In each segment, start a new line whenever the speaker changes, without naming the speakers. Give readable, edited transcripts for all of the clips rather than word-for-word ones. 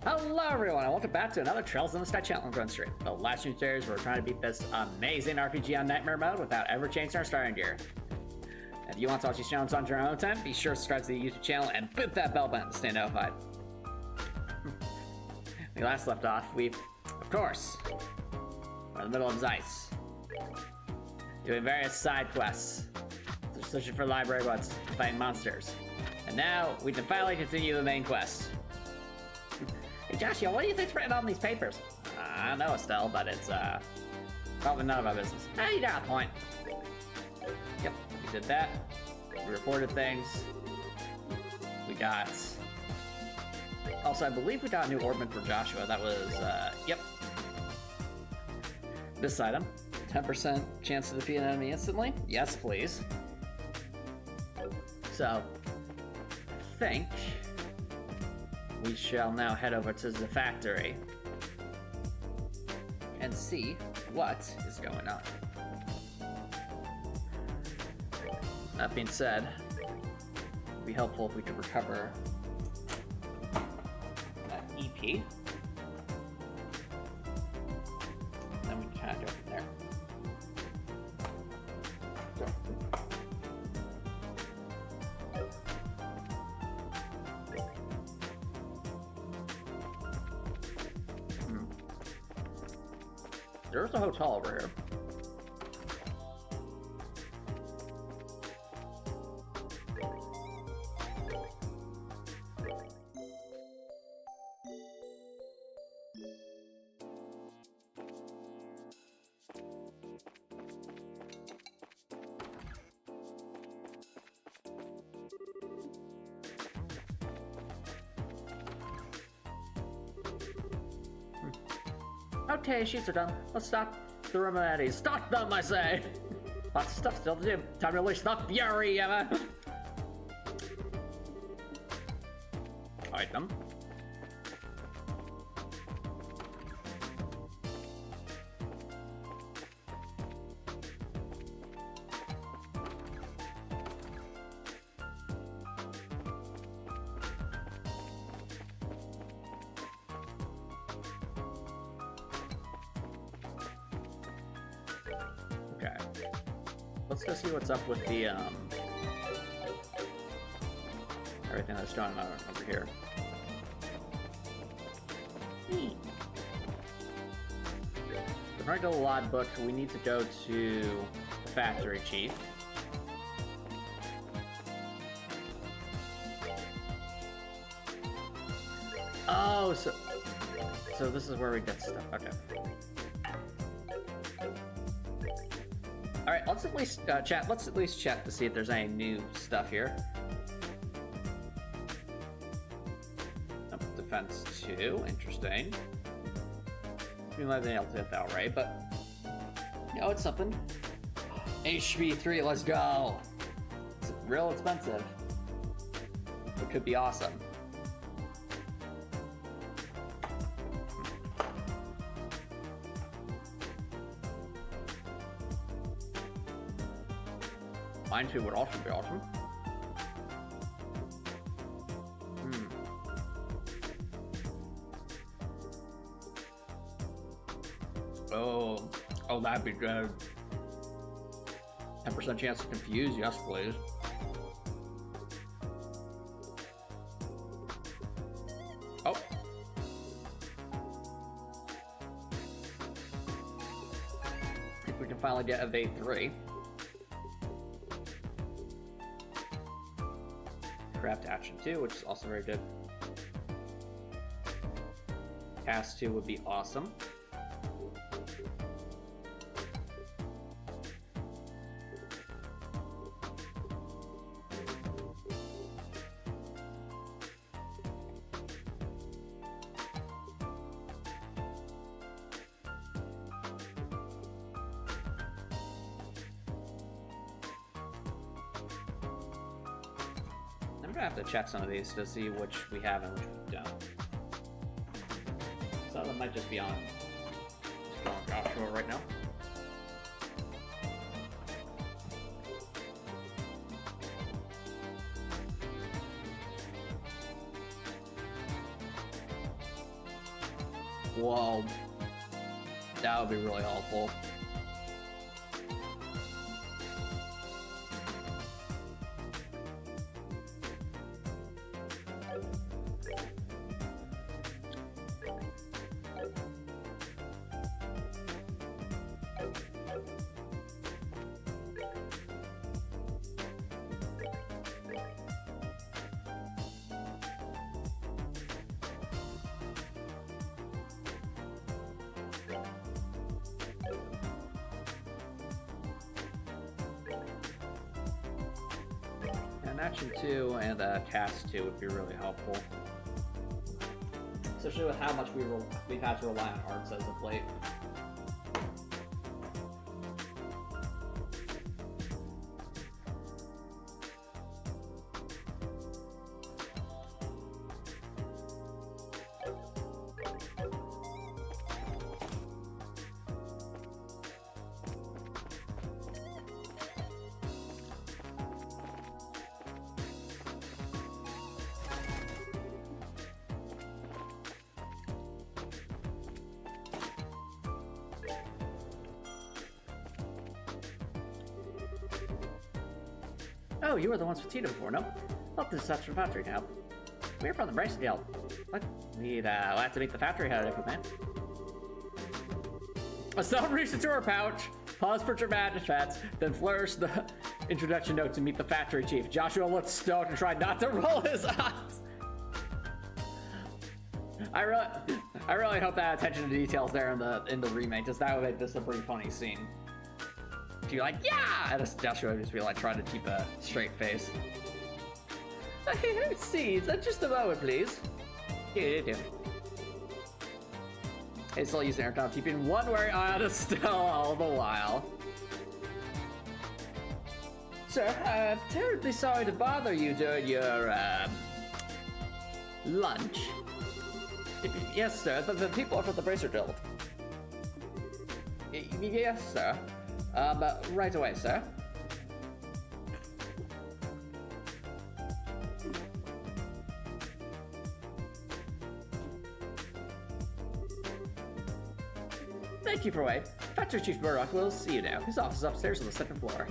Hello everyone, and welcome back to another Trails in the Sky challenge run stream. The last few series we're trying to beat this amazing RPG on Nightmare mode without ever changing our starting gear. If you want to watch these challenges on your own time, be sure to subscribe to the YouTube channel and hit that bell button to stay notified. We last left off, we're in the middle of Zeiss, doing various side quests, searching for library books, fighting monsters. And now we can finally continue the main quest. Hey Joshua, what do you think's written on these papers? I don't know, Estelle, but it's probably none of our business. Ah, you got a point. Yep, we did that. We reported things. We got... Also, I believe we got a new orbment for Joshua. That was, yep. This item. 10% chance to defeat an enemy instantly. Yes, please. So, I think we shall now head over to the factory and see what is going on. That being said, it'd be helpful if we could recover that EP. Then we can kind of go from there. There's a hotel over here. Okay, sheets are done. Let's stock the room at ease. Stock them, I say! Lots of stuff still to do. Time to really stock Fury, Emma! Item. Let's go see what's up with the, everything that's going on over here. The regular logbook, we need to go to the factory chief. Oh, so this is where we get stuff. Okay. All right, let's at least chat. Let's at least check to see if there's any new stuff here. Oh, defense 2, interesting. We might have been able to hit that already, but you know, it's something. HP 3, let's go. It's real expensive. It could be awesome. Mine too would also be awesome. Oh, that'd be good. 10% chance to confuse, yes please. Oh. I think we can finally get evade 3. Craft action 2, which is also very good. Cast 2 would be awesome. I'm gonna have to check some of these to see which we have and which we don't. Some of them might just be on Joshua right now. Whoa. That would be really helpful. Action 2 and cast 2 would be really helpful. Especially with how much we've had to rely on arts as of late. Oh, you were the ones with Tito before, no? Well, this is such a factory now. We're from the Bryson Guild. What? We'll have to meet the factory head if we can. Estelle reached into her pouch, paused for dramatic effect, then flourished the introduction note to meet the factory chief. Joshua looked stoked and tried not to roll his eyes. I really hope that attention to details there in the remake, because that would make this a pretty funny scene. You're like, yeah! And Joshua would just be like trying to keep a straight face. See, just a moment, please. Hey, still using aircraft, keeping one wary eye on Estelle all the while. Sir, I'm terribly sorry to bother you during your lunch. Yes, sir. The people are from the Bracer Guild. Yes, sir. Right away, sir. Thank you for waiting. Factory Chief Murdoch will see you now. His office is upstairs on the second floor.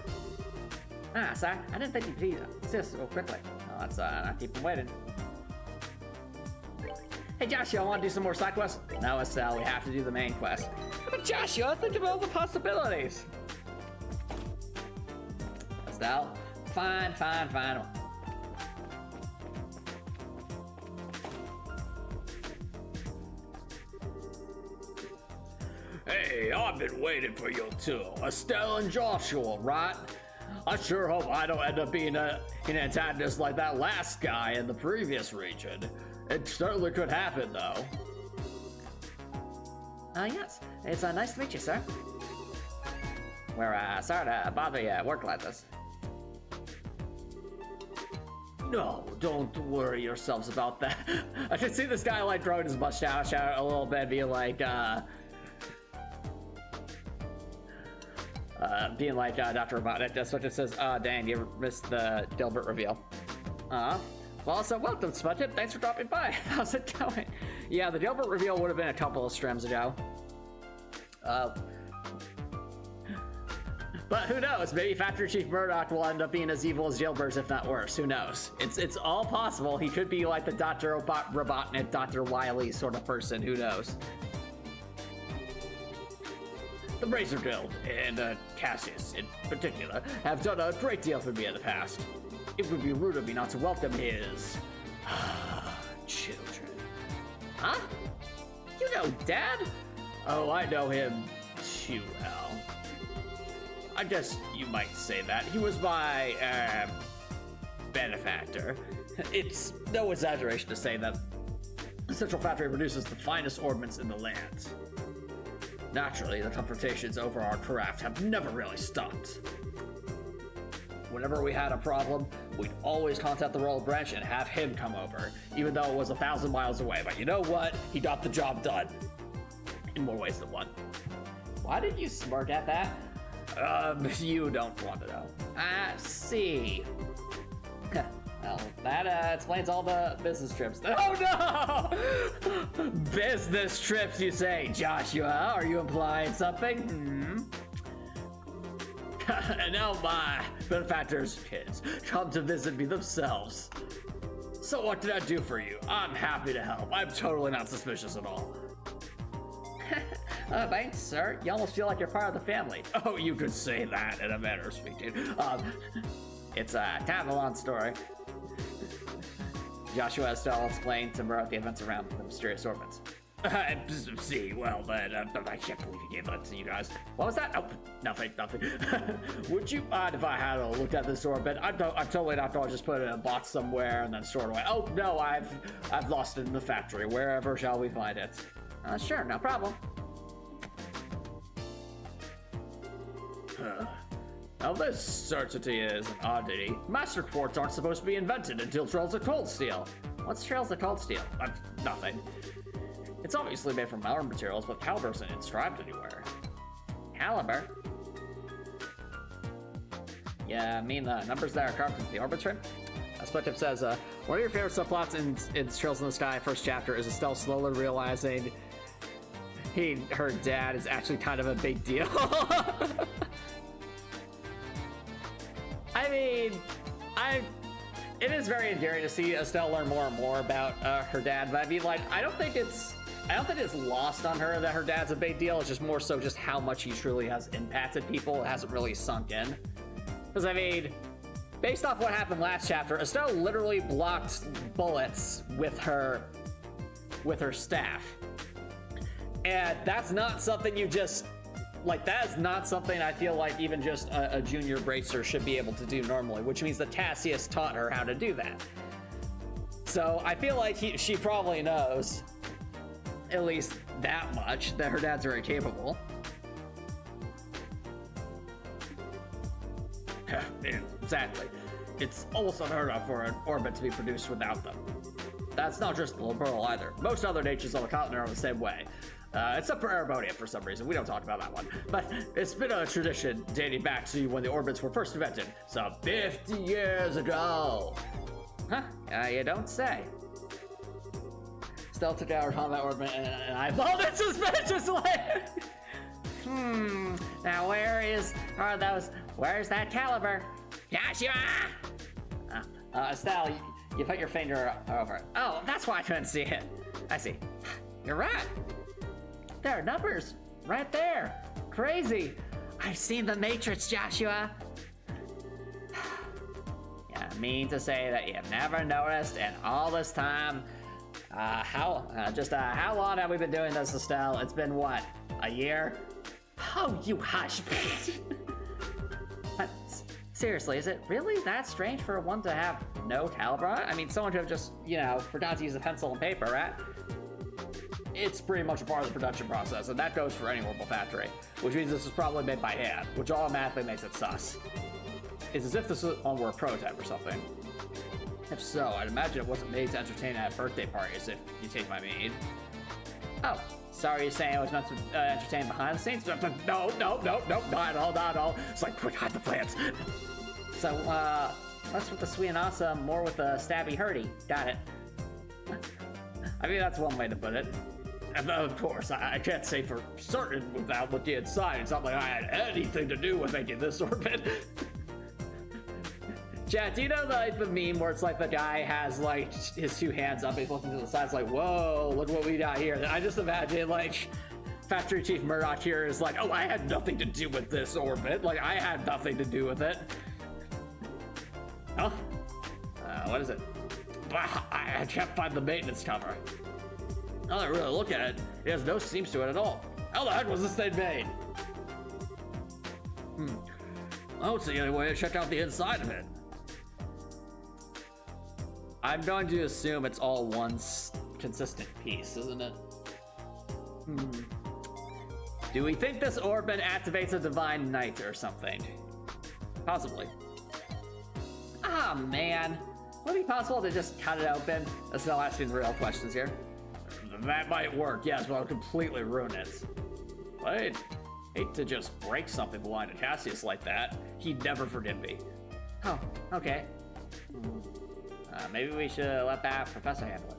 Ah, sir, I didn't think you'd be so quickly. Oh, that's not keep him waiting. Hey, Joshua, I want to do some more side quests? No, Estelle, we have to do the main quest. But Joshua, think of all the possibilities. Estelle, fine. Hey, I've been waiting for you too. Estelle and Joshua, right? I sure hope I don't end up being an antagonist like that last guy in the previous region. It certainly could happen, though. Yes. It's nice to meet you, sir. We're sorry to bother you at work like this. No, don't worry yourselves about that. I should see this guy like growing his mustache out a little bit, being like, Dr. Robotnik. That's what it says. Dang, you missed the Dilbert reveal. Well, so welcome, Smudget. Thanks for dropping by. How's it going? Yeah, the Dilbert reveal would have been a couple of streams ago. But who knows? Maybe Factory Chief Murdoch will end up being as evil as Dilbert, if not worse. Who knows? It's all possible. He could be like the Dr. Robotnik, Dr. Wily sort of person. Who knows? The Bracer Guild, and Cassius in particular, have done a great deal for me in the past. It would be rude of me not to welcome his children. Huh? You know Dad? Oh, I know him too well. I guess you might say that. He was my benefactor. It's no exaggeration to say that the Central Factory produces the finest ornaments in the land. Naturally, the confrontations over our craft have never really stopped. Whenever we had a problem, we'd always contact the Royal Branch and have him come over, even though it was 1,000 miles away. But you know what? He got the job done. In more ways than one. Why did you smirk at that? You don't want to know. I see. Well, that explains all the business trips. Oh no! Business trips, you say, Joshua? Are you implying something? And now my benefactors' kids come to visit me themselves. So what did I do for you? I'm happy to help. I'm totally not suspicious at all. Thanks, sir. You almost feel like you're part of the family. Oh, you could say that in a manner of speaking. It's a kind of a long story. Joshua Estelle explained to Murray the events around the mysterious orbits. See, well then, I can't believe he gave that to you guys. What was that? Oh, nothing. Would you mind if I had a look at this orbit? I'm totally not going to just put it in a box somewhere and then store it away. Oh no, I've lost it in the factory. Wherever shall we find it? Sure, no problem. Now this certainty is an oddity. Master quartz aren't supposed to be invented until trails of cold steel. What's trails of cold steel? Nothing. It's obviously made from modern materials, but caliber isn't inscribed anywhere. Caliber? Yeah, I mean the numbers that are carved into the orbit trim? Split Tip says, one of your favorite subplots in Trails in the Sky first chapter is Estelle slowly realizing her dad is actually kind of a big deal. I mean, it is very endearing to see Estelle learn more and more about her dad, but I mean, like, I don't think it's lost on her that her dad's a big deal. It's just more so just how much he truly has impacted people. It hasn't really sunk in. Because, I mean, based off what happened last chapter, Estelle literally blocked bullets with her staff. And that's not something you just, like, that is not something I feel like even just a junior bracer should be able to do normally, which means that Cassius taught her how to do that. So I feel like she probably knows at least that much, that her dad's very capable. Exactly. It's almost unheard of for an orbit to be produced without them. That's not just the liberal either. Most other natures on the continent are the same way. Except for Erebonian for some reason. We don't talk about that one. But it's been a tradition dating back to when the orbits were first invented. Some 50 years ago. Huh? You don't say. Estelle took out her combat orbit and I love it suspiciously! Now where's that caliber? Joshua! Estelle, you put your finger over it. Oh, that's why I couldn't see it. I see. You're right. There are numbers right there. Crazy. I've seen the Matrix, Joshua. Yeah, I mean to say that you've never noticed in all this time. How long have we been doing this, Estelle? It's been what, a year? Oh, you hush. But seriously, is it really that strange for one to have no caliber? I mean, someone could have just, forgot to use a pencil and paper, right? It's pretty much a part of the production process, and that goes for any orbital factory, which means this was probably made by hand, which automatically makes it sus. It's as if this one were a prototype or something. If so, I'd imagine it wasn't made to entertain at birthday parties, if you take my meaning. Oh, sorry, you're saying it was meant to entertain behind the scenes? No, not at all. It's like, quick, hide the plants. So, less with the sweet and awesome, more with the stabby hurdy. Got it. I mean, that's one way to put it. And of course, I can't say for certain without looking inside. It's not like I had anything to do with making this orbit. Chat, do you know the meme where it's like the guy has like his two hands up, he's looking to the sides like, whoa, look what we got here. I just imagine like Factory Chief Murdoch here is like, oh, I had nothing to do with this orbit. Like, I had nothing to do with it. Oh, what is it? I can't find the maintenance cover. Now that I really look at it, it has no seams to it at all. How the heck was this thing made? I don't see any way to check out the inside of it. I'm going to assume it's all one consistent piece, isn't it? Do we think this orbit activates a divine night or something? Possibly. Ah, man. Would it be possible to just cut it open? That's not asking real questions here. That might work, yes, but I'll completely ruin it. I'd hate to just break something blind to Cassius like that. He'd never forgive me. Oh, okay. Maybe we should let that professor handle it.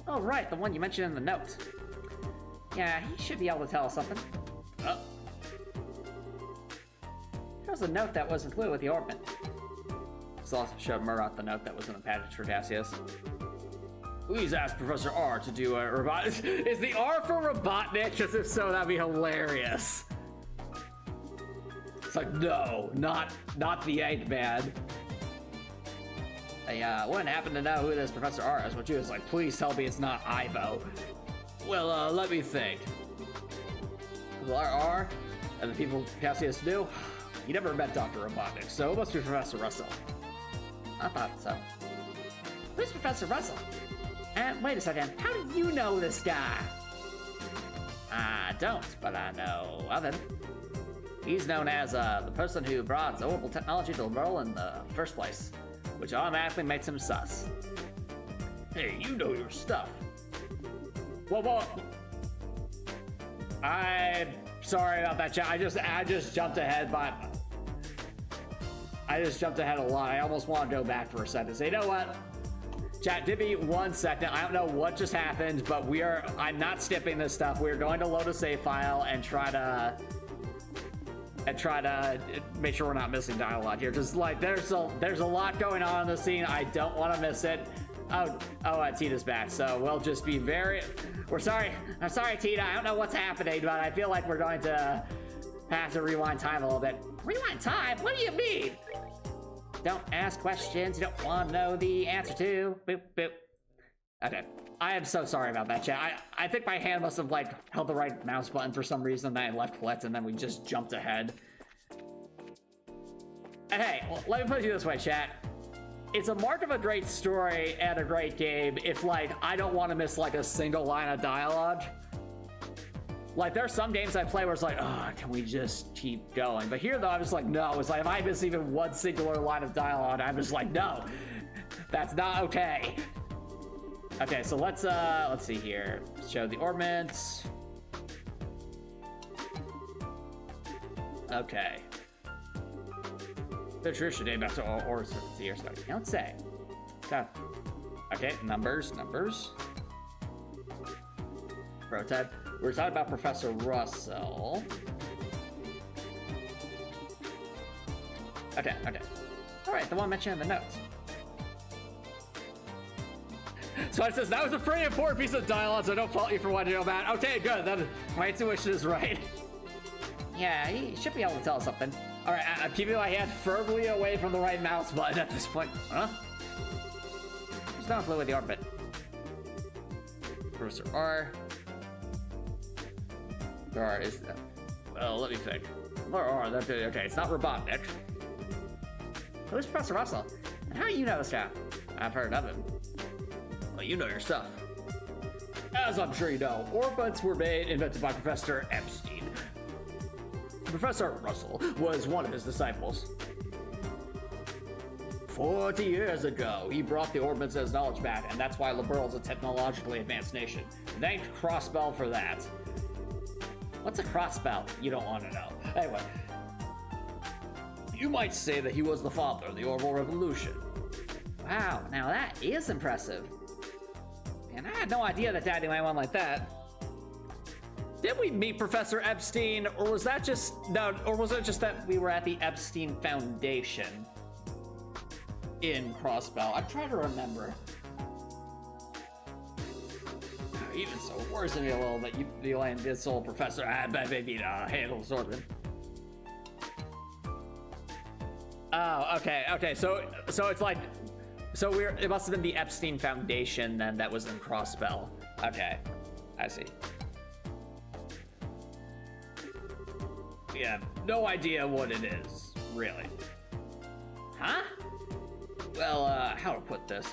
Oh, right, the one you mentioned in the note. Yeah, he should be able to tell us something. Oh. There was a note that was included with the orbit. This also showed Murdoch the note that was in the package for Cassius. Please ask Professor R to do a robot. Is the R for Robotnik? Because if so, that'd be hilarious. It's like, no, not the Eggman. I wouldn't happen to know who this Professor R is, but you was like, please tell me it's not Ivo. Well, let me think. R and the people Cassius knew, he never met Dr. Robotnik, so it must be Professor Russell. I thought so. Who's Professor Russell? Wait a second, how do you know this guy? I don't, but I know of him. He's known as the person who brought orbital technology to the world in the first place, which automatically makes him sus. Hey, you know your stuff. Whoa. I'm sorry about that, chat. I just jumped ahead, but I just jumped ahead a lot. I almost want to go back for a second. Say, you know what? Chat, give me 1 second. I don't know what just happened, but I'm not skipping this stuff. We're going to load a save file and try to make sure we're not missing dialogue here. Just like there's a lot going on in the scene. I don't want to miss it. Tita's back, so we'll just be we're sorry. I'm sorry, Tita. I don't know what's happening, but I feel like we're going to have to rewind time a little bit. Rewind time? What do you mean? Don't ask questions you don't want to know the answer to. Boop, boop. Okay. I am so sorry about that, chat. I think my hand must have, held the right mouse button for some reason, then I left clicked, and then we just jumped ahead. And hey, let me put it this way, chat. It's a mark of a great story and a great game if, I don't want to miss, a single line of dialogue. There's some games I play where it's like, oh, can we just keep going? But here, though, I'm just like, no. It's like, if I miss even one singular line of dialogue, I'm just like, no. That's not okay. Okay, so let's see here. Show the orbits. Okay. The tradition named after all orbits here, so I don't say. Okay, numbers. Prototype. We're talking about Professor Russell. Okay. Alright, the one mentioned in the notes. So it says, that was a pretty important piece of dialogue, so don't fault you for wanting to know that. Okay, good, then my intuition is right. Yeah, he should be able to tell us something. Alright, I'm keeping my hand firmly away from the right mouse button at this point. Huh? There's no clue with the orbit. Professor R. R is that? Well, let me think. R, that's good. Okay, it's not Robotnik. Who's Professor Russell? And how do you know this guy? I've heard of him. Well, you know your stuff. As I'm sure you know, orbits were invented by Professor Epstein. Professor Russell was one of his disciples. 40 years ago, he brought the orbits as knowledge back, and that's why Liberal's a technologically advanced nation. Thank Crossbell for that. What's a crossbell? You don't want to know. Anyway, you might say that he was the father of the orbital revolution. Wow, now that is impressive. And I had no idea that Daddy might want like that. Did we meet Professor Epstein, or was that just or was it just that we were at the Epstein Foundation in Crossbell? I'm trying to remember. Even so, it worries me a little that you and this old professor had maybe to handle the sword. Oh, okay. So it's it must have been the Epstein Foundation then that was in Crossbell. Okay, I see. Yeah, no idea what it is, really. Huh? Well, how to put this?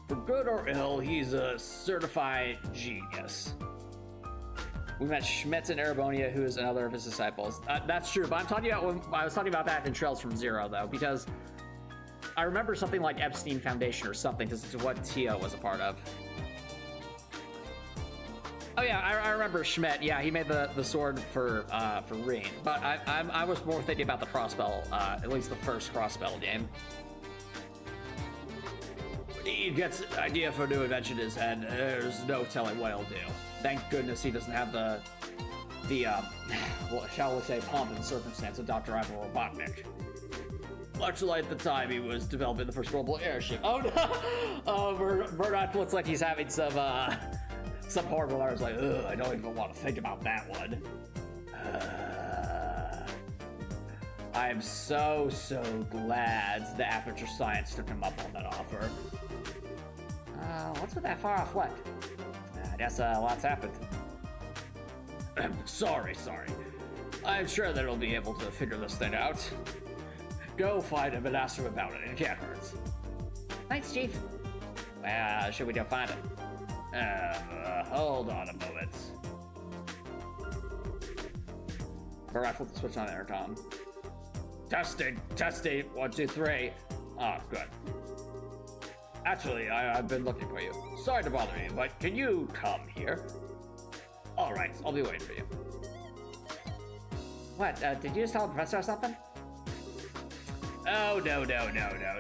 For good or ill, he's a certified genius. We met Schmitz in Erebonia, who is another of his disciples. That's true, but I was talking about that in Trails from Zero, though, because I remember something like Epstein Foundation or something, because it's what Tio was a part of. Oh yeah, I remember Schmidt. Yeah, he made the sword for Reen. But I was more thinking about the Crossbell, at least the first Crossbell game. Dean gets an idea for a new invention in his head. There's no telling what he'll do. Thank goodness he doesn't have the well, shall we say, pomp and circumstance of Dr. Ivan Robotnik. Much like the time he was developing the first global airship. Oh no! Murdoch looks like he's having some horrible hours. Like, ugh, I don't even want to think about that one. I'm so glad the Aperture Science took him up on that offer. What's with that far off what? I guess lots happened. Sorry. I'm sure that he'll be able to figure this thing out. Go find him and ask him about it. It can't hurt. Thanks, Chief. Should we go find him? Hold on a moment. Alright, flip the switch on the intercom. Testing. 1, 2, 3. Oh, good. Actually, I've been looking for you. Sorry to bother you, but can you come here? All right, I'll be waiting for you. What, did you just tell the professor or something? Oh,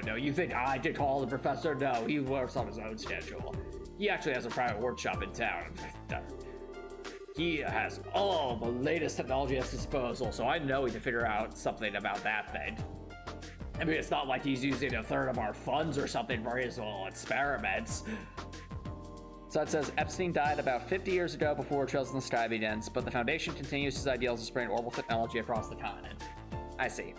no. You think I did call the professor? No, he works on his own schedule. He actually has a private workshop in town. He has all the latest technology at his disposal, so I know he can figure out something about that thing. I mean, it's not like he's using a third of our funds or something for his little experiments. So it says Epstein died about 50 years ago before Trails in the Sky begins, but the Foundation continues his ideals of spreading orbital technology across the continent. I see.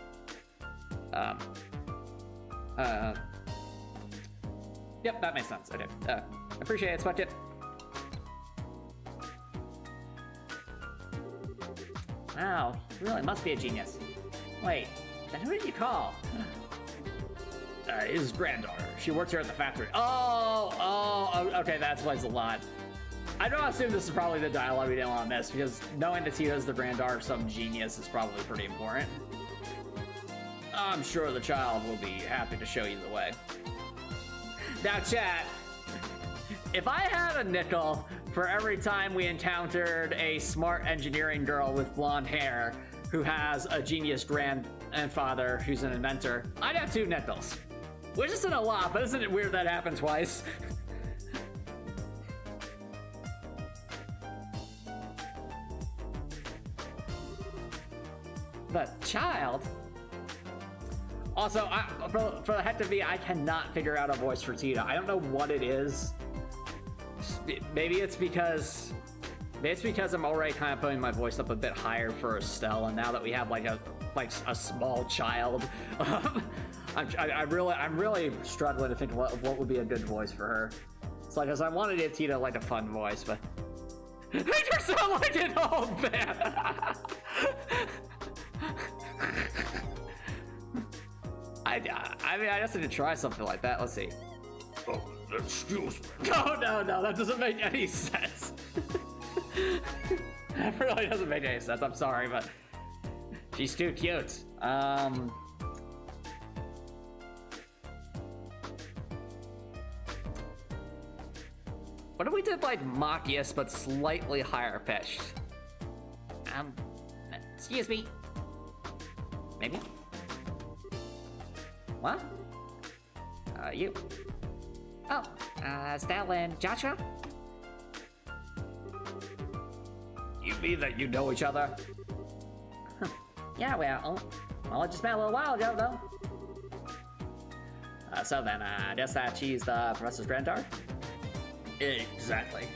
Yep, that makes sense. Okay. Appreciate it, Spucket. Wow, he really must be a genius. Wait, then who did you call? His granddaughter. She works here at the factory. Oh, okay, that explains a lot. I don't assume this is probably the dialogue we didn't want to miss, because knowing that Tito's the granddaughter of some genius is probably pretty important. I'm sure the child will be happy to show you the way. Now, chat, if I had a nickel for every time we encountered a smart engineering girl with blonde hair who has a genius grandfather who's an inventor, I'd have 2 nickels. Which isn't a lot, but isn't it weird that happened twice? The child? Also, for the heck of me, I cannot figure out a voice for Tita. I don't know what it is. Maybe it's because I'm already kind of putting my voice up a bit higher for Estelle, and now that we have like a small child, I'm really struggling to think what would be a good voice for her. It's like, as I wanted to give Tita like a fun voice, but I just sound like an old man. I mean, I just need to try something like that. Let's see. Oh, excuse me. No, that doesn't make any sense. That really doesn't make any sense. I'm sorry, but she's too cute. What if we did like Machias, but slightly higher pitched? Excuse me. Maybe? What? You. Oh, Estelle and Joshua? You mean that you know each other? Yeah, well, I just met a little while ago, though. So then, I guess that she's the professor's granddaughter? Exactly.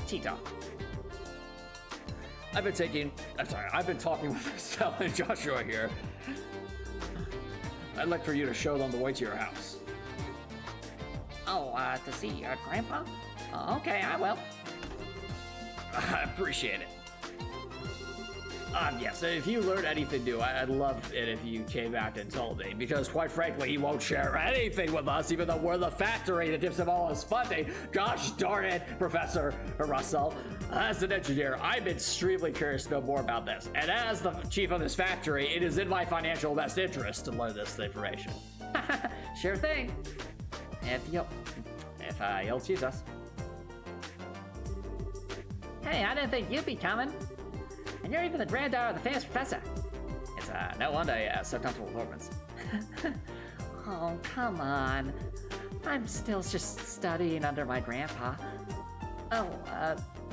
Tito. I've been talking with Estelle and Joshua here. I'd like for you to show them the way to your house. Oh, to see your grandpa? Okay, I will. I appreciate it. Yes, if you learn anything new, I'd love it if you came back and told me, because quite frankly, he won't share anything with us, even though we're the factory that gives him all his funding. Gosh darn it, Professor Russell. As an engineer, I'm extremely curious to know more about this, and as the chief of this factory, it is in my financial best interest to learn this information. Sure thing. If you'll choose us. Hey, I didn't think you'd be coming. And you're even the granddaughter of the famous professor. It's no wonder you have so comfortable performance. Oh, come on.
I'm still just studying under my grandpa. Oh,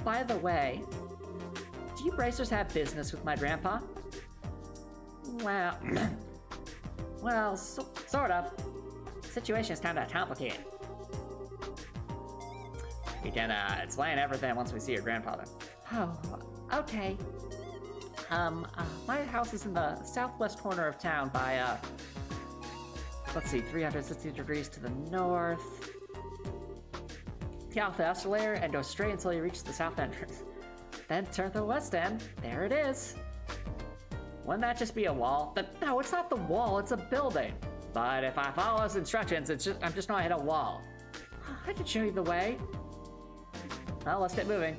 by the way, do you bracers have business with my grandpa? Well, well, sort of. Situation's kind of complicated. We can explain everything once we see your grandfather. Oh, okay. My house is in the southwest corner of town by, let's see, 360 degrees to the north. Get off the escalator and go straight until you reach the south entrance. Then turn to the west end. There it is. Wouldn't that just be a wall? No, it's not the wall, it's a building. But if I follow those instructions, I'm just gonna hit a wall. I can show you the way. Well, let's get moving.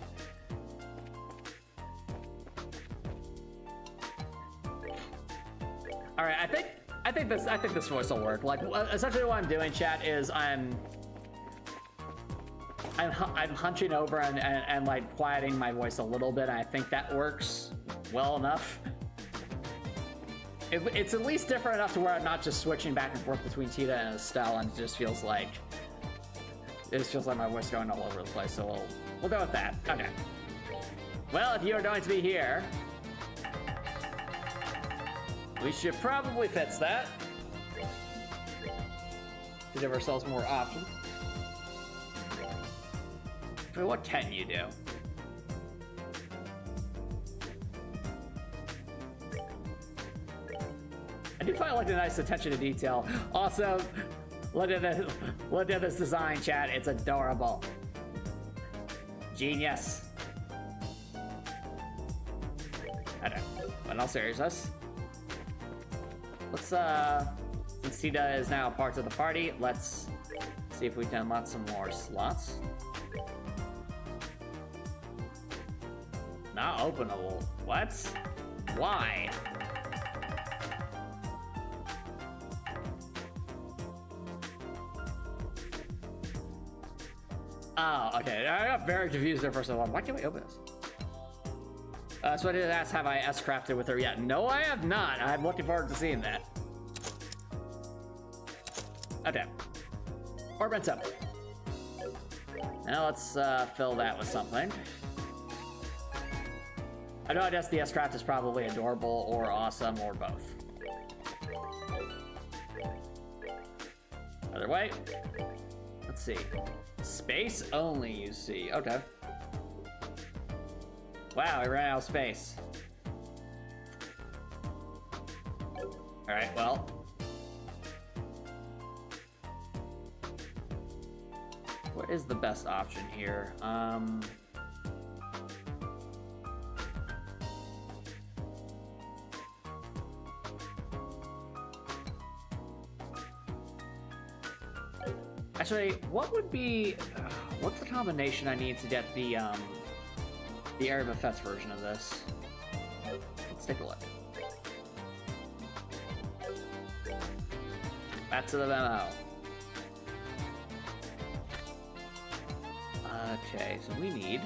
All right, I think this voice will work. Like, essentially what I'm doing, chat, is I'm hunching over and like quieting my voice a little bit, and I think that works well enough. It's at least different enough to where I'm not just switching back and forth between Tita and Estelle, and it just feels like my voice going all over the place. So we'll go with that. Okay. Well, if you are going to be here, we should probably fix that to give ourselves more options. But what can you do? I do find like a nice attention to detail. Also, look at this design, chat. It's adorable. Genius. Okay. In all seriousness, let's since Tita is now part of the party, let's see if we can unlock some more slots. Not openable. What? Why? Oh, okay. I got very confused there for a second. Why can't we open this? So I did ask, have I S-crafted with her yet? No, I have not. I'm looking forward to seeing that. Okay. Orbit up. Now let's fill that with something. I know I guess the S-craft is probably adorable or awesome or both. Other way. Let's see. Space only, you see. Okay. Wow, we ran out of space. Alright, well. What is the best option here? Actually, what would be... what's the combination I need to get the Area of Effects version of this? Let's take a look. Back to the memo. Okay, so we need...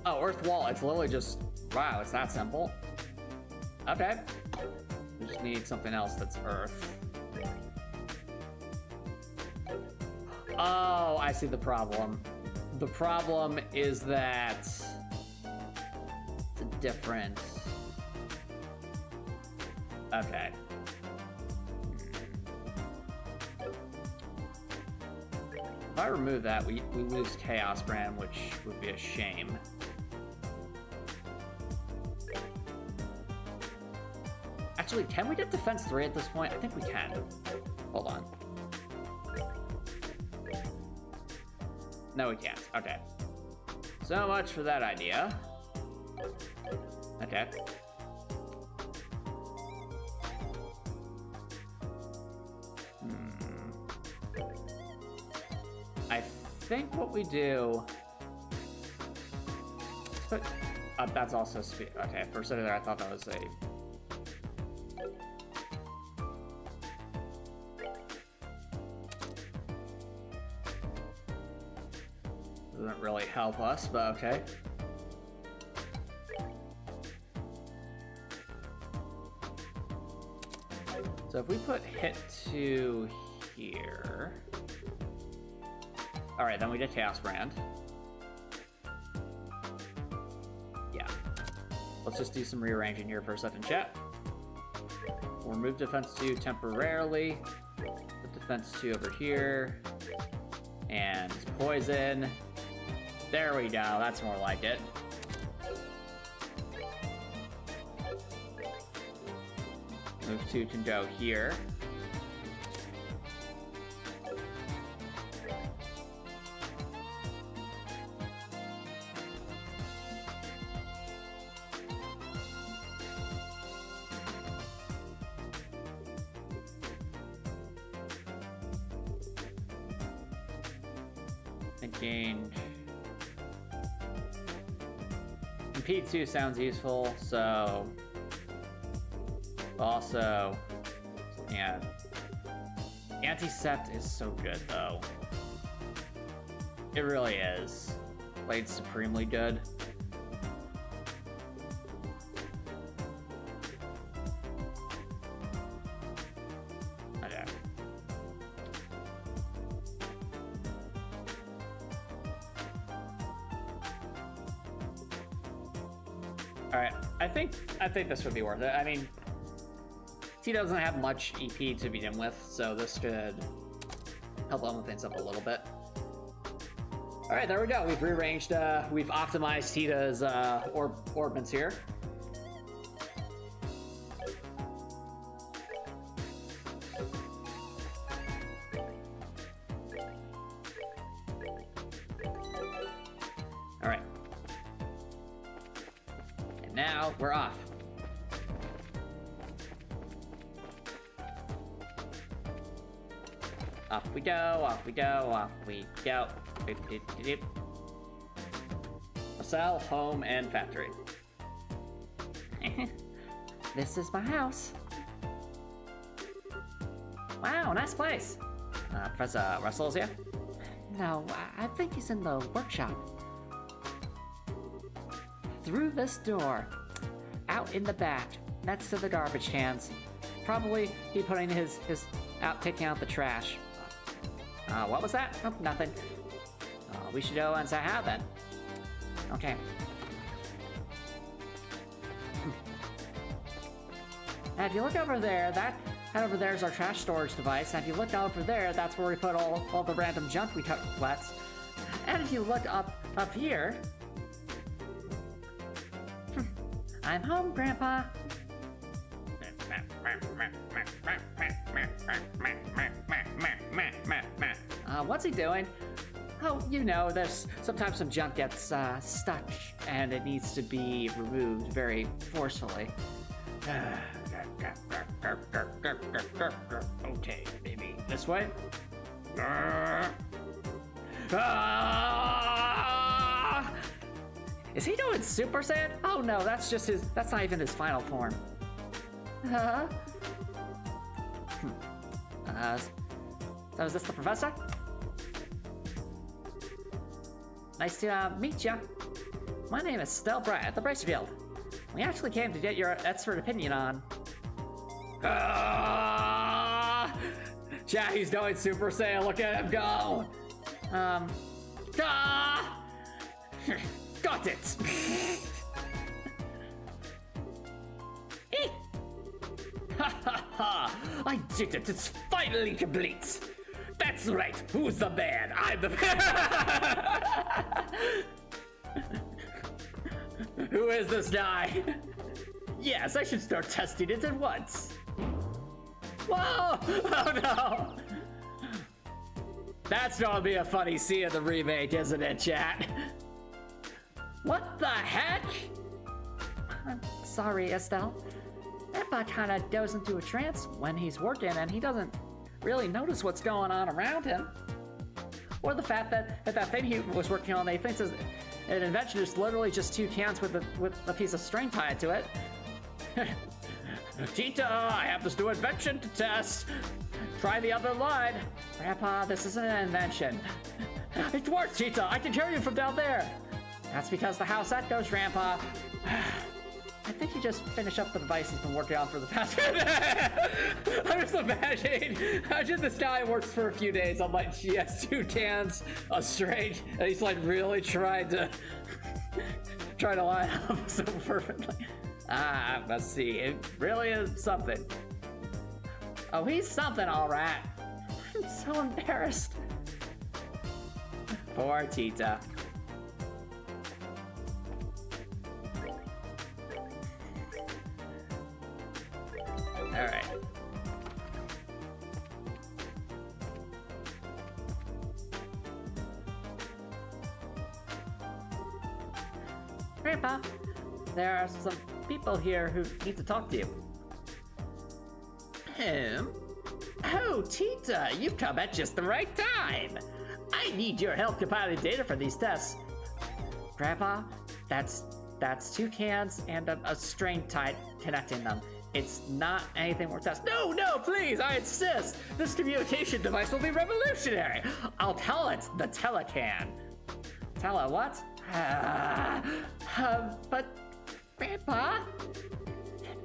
Oh, Earth Wall. It's literally just... Wow, it's that simple. Okay. We just need something else that's Earth. Oh, I see the problem. The problem is that it's a different... Okay. If I remove that, we lose Chaos Brand, which would be a shame. Actually, can we get Defense 3 at this point? I think we can. Hold on. No, we can't. Okay. So much for that idea. Okay. I think what we do... But, that's also speed. Okay, for a second there, I thought that was a... Doesn't really help us, but okay. So if we put hit to here... Alright, then we did Chaos Brand. Yeah. Let's just do some rearranging here for a second, chat. We'll remove defense 2 temporarily. Put defense 2 over here. And poison. There we go, that's more like it. Move 2 can go here. Gained. And P2 sounds useful, so also, yeah. Anti-Sept is so good, though. It really is. Played supremely good. Okay. Alright, I think this would be worth it. I mean, he doesn't have much EP to begin with, so this could help level things up a little bit. Alright, there we go. We've rearranged, we've optimized Tita's orbments here. Alright. And now we're off. Off we go, off we go, off we go. Cell, home, and factory. This is my house. Wow, nice place. Professor Russell's here? No, I think he's in the workshop. Through this door. Out in the back, next to the garbage cans. Probably he putting his out, taking out the trash. What was that? Oh, nothing. We should go and say hi then. Okay. Now if you look over there, that over there is our trash storage device. And if you look over there, that's where we put all the random junk we collect. And if you look up here, I'm home, Grandpa. What's he doing? Oh, you know, there's sometimes some junk gets stuck and it needs to be removed very forcefully. Okay, maybe this way. Is he doing Super Saiyan? Oh no, that's just his. That's not even his final form. So is this the professor? Nice to meet you. My name is Estelle Bright at the Bracer Guild. We actually came to get your expert opinion on. Yeah, he's doing Super Saiyan. Look at him go. Got it. Ha ha ha! I did it. It's finally complete. That's right. Who's the man? I'm the man. Who is this guy? Yes, I should start testing it at once. Whoa! Oh no! That's gonna be a funny scene in the remake, isn't it, chat? What the heck? I'm sorry, Estelle. Grandpa kinda goes into a trance when he's working and he doesn't really notice what's going on around him. Or the fact that that thing he was working on, he thinks is an invention is literally just 2 cans with a piece of string tied to it. Tita, I have this new invention to test. Try the other line. Grandpa, this isn't an invention. It works, Tita. I can hear you from down there. That's because the house echoes, Grandpa. I think he just finished up the device he's been working on for the past. I
I'm just imagining, imagine this guy works for a few days on like she has 2 cans of straight, and he's like really trying to line up so perfectly. Let's see, it really is something. Oh, he's something, all right. I'm so embarrassed. Poor Tita. All right. Grandpa, there are some people here who need to talk to you. Oh, Tita, you've come at just the right time. I need your help compiling data for these tests. Grandpa, that's 2 cans and a string tied connecting them. It's not anything we're testing. No, please, I insist. This communication device will be revolutionary. I'll tell it the telecan. Tele what? But Grandpa,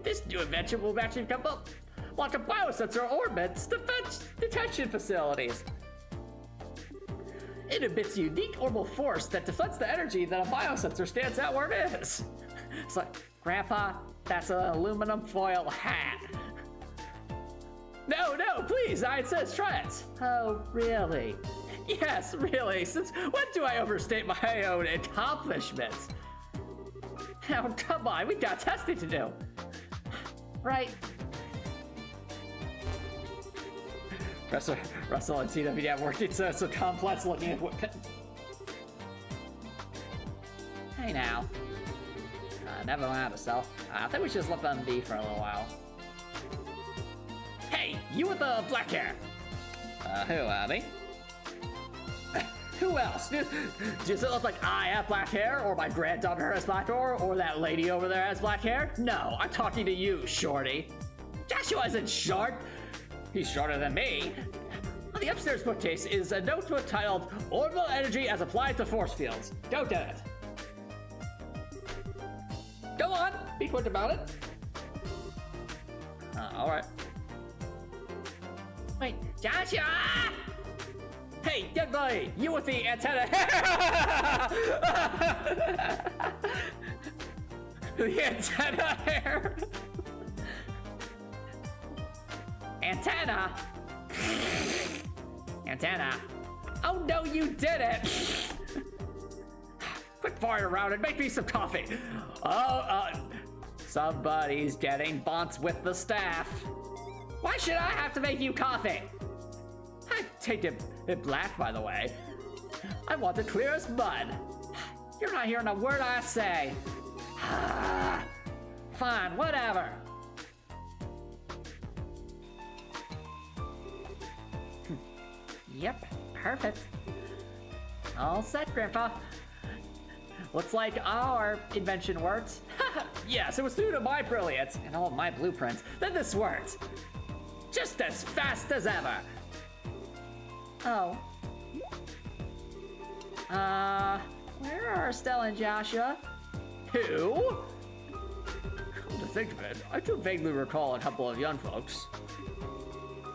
this new invention will actually come up like a biosensor orbits detection facilities. It emits a unique orbital force that deflects the energy that a biosensor stands out where it is. It's like, Grandpa, that's an aluminum foil hat. No, please, I insist, try it. Oh, really? Yes, really, since when do I overstate my own accomplishments? Now, come on, we got testing to do. Right. Russell and TWD working so complex looking equipment. Hey now. Never mind, Estelle. I think we should just let them be for a little while. Hey, you with the black hair. Who, me? Who else? Does it look like I have black hair, or my granddaughter has black hair, or that lady over there has black hair? No, I'm talking to you, shorty. Joshua isn't short. He's shorter than me. On the upstairs bookcase is a notebook titled Orbital Energy as Applied to Force Fields. Go get it. Go on, be quick about it. Alright. Wait, Joshua! Hey, young buddy, you with the antenna hair! The antenna hair! Antenna! Antenna! Oh no, you didn't! Quick fart around and make me some coffee! Somebody's getting bumped with the staff. Why should I have to make you coffee? I take it black, by the way. I want it clear as mud. You're not hearing a word I say. Fine, whatever. Yep, perfect. All set, Grandpa. Looks like our invention worked. Yes, it was due to my brilliance and all of my blueprints that this worked. Just as fast as ever. Oh. Where are Estelle and Joshua? Who? Come to think of it, I do vaguely recall a couple of young folks.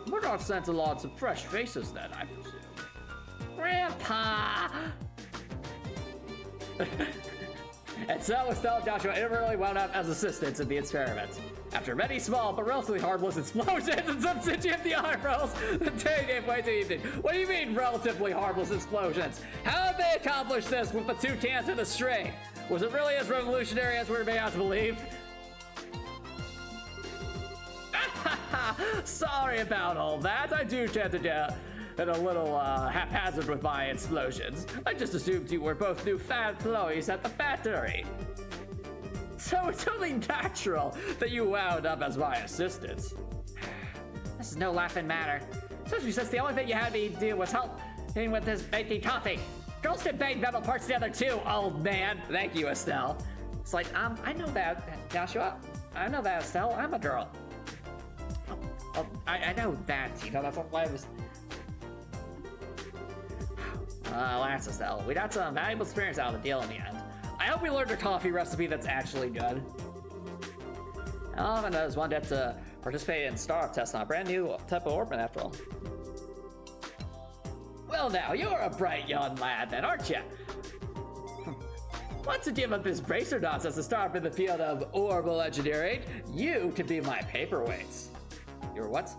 Murdoch sent a lot of fresh faces then, I presume. Grandpa! And so Estelle and Joshua inadvertently wound up as assistants in the experiment. After many small but relatively harmless explosions and some stitching of the eyebrows, the day gave way to evening. What do you mean, relatively harmless explosions? How did they accomplish this with the 2 cans and a string? Was it really as revolutionary as we're made out to believe? Sorry about all that. I do tend to get a little haphazard with my explosions. I just assumed you were both new fan employees at the factory. So it's only natural that you wound up as my assistants. This is no laughing matter. Especially since the only thing you had me do was helping with this making coffee. Girls can bang metal parts together too, old man. Thank you, Estelle. It's like, I know that, Joshua. I know that, Estelle. I'm a girl. Oh, I know that, you know, that's why I was... Last Estelle, we got some valuable experience out of the deal in the end. I hope we learned a coffee recipe that's actually good. How often does one get to
Participate in startup test on a brand new type of orbit after all.
Well now, you're a bright young lad then, aren't you? Want to give up this bracer nonsense to start up in the field of orbital engineering? You can be my paperweights.
Your what?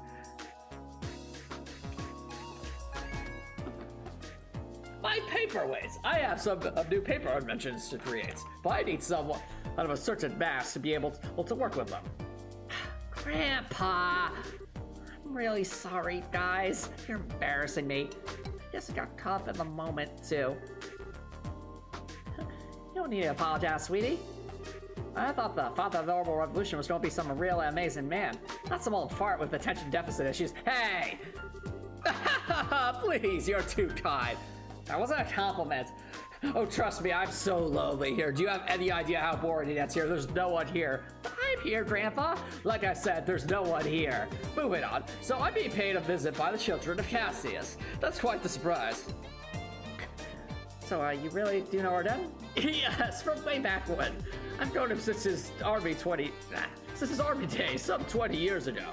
My paperweights! I have some new paper inventions to create, but I need someone out of a certain mass to be able to work with them.
Grandpa! I'm really sorry, guys. You're embarrassing me. I guess I got caught up in the moment, too. You don't need to apologize, sweetie. I thought the father of the orbital revolution was going to be some real amazing man, not some old fart with attention deficit issues.
Hey! Please, you're too kind.
That wasn't a compliment.
Oh, trust me, I'm so lonely here. Do you have any idea how boring it is here? There's no one here.
I'm here, Grandpa.
Like I said, there's no one here. Moving on. So I'm being paid a visit by the children of Cassius. That's quite the surprise.
So, you really do know Arden?
Yes, from way back when. I've known him since his army days, some 20 years ago.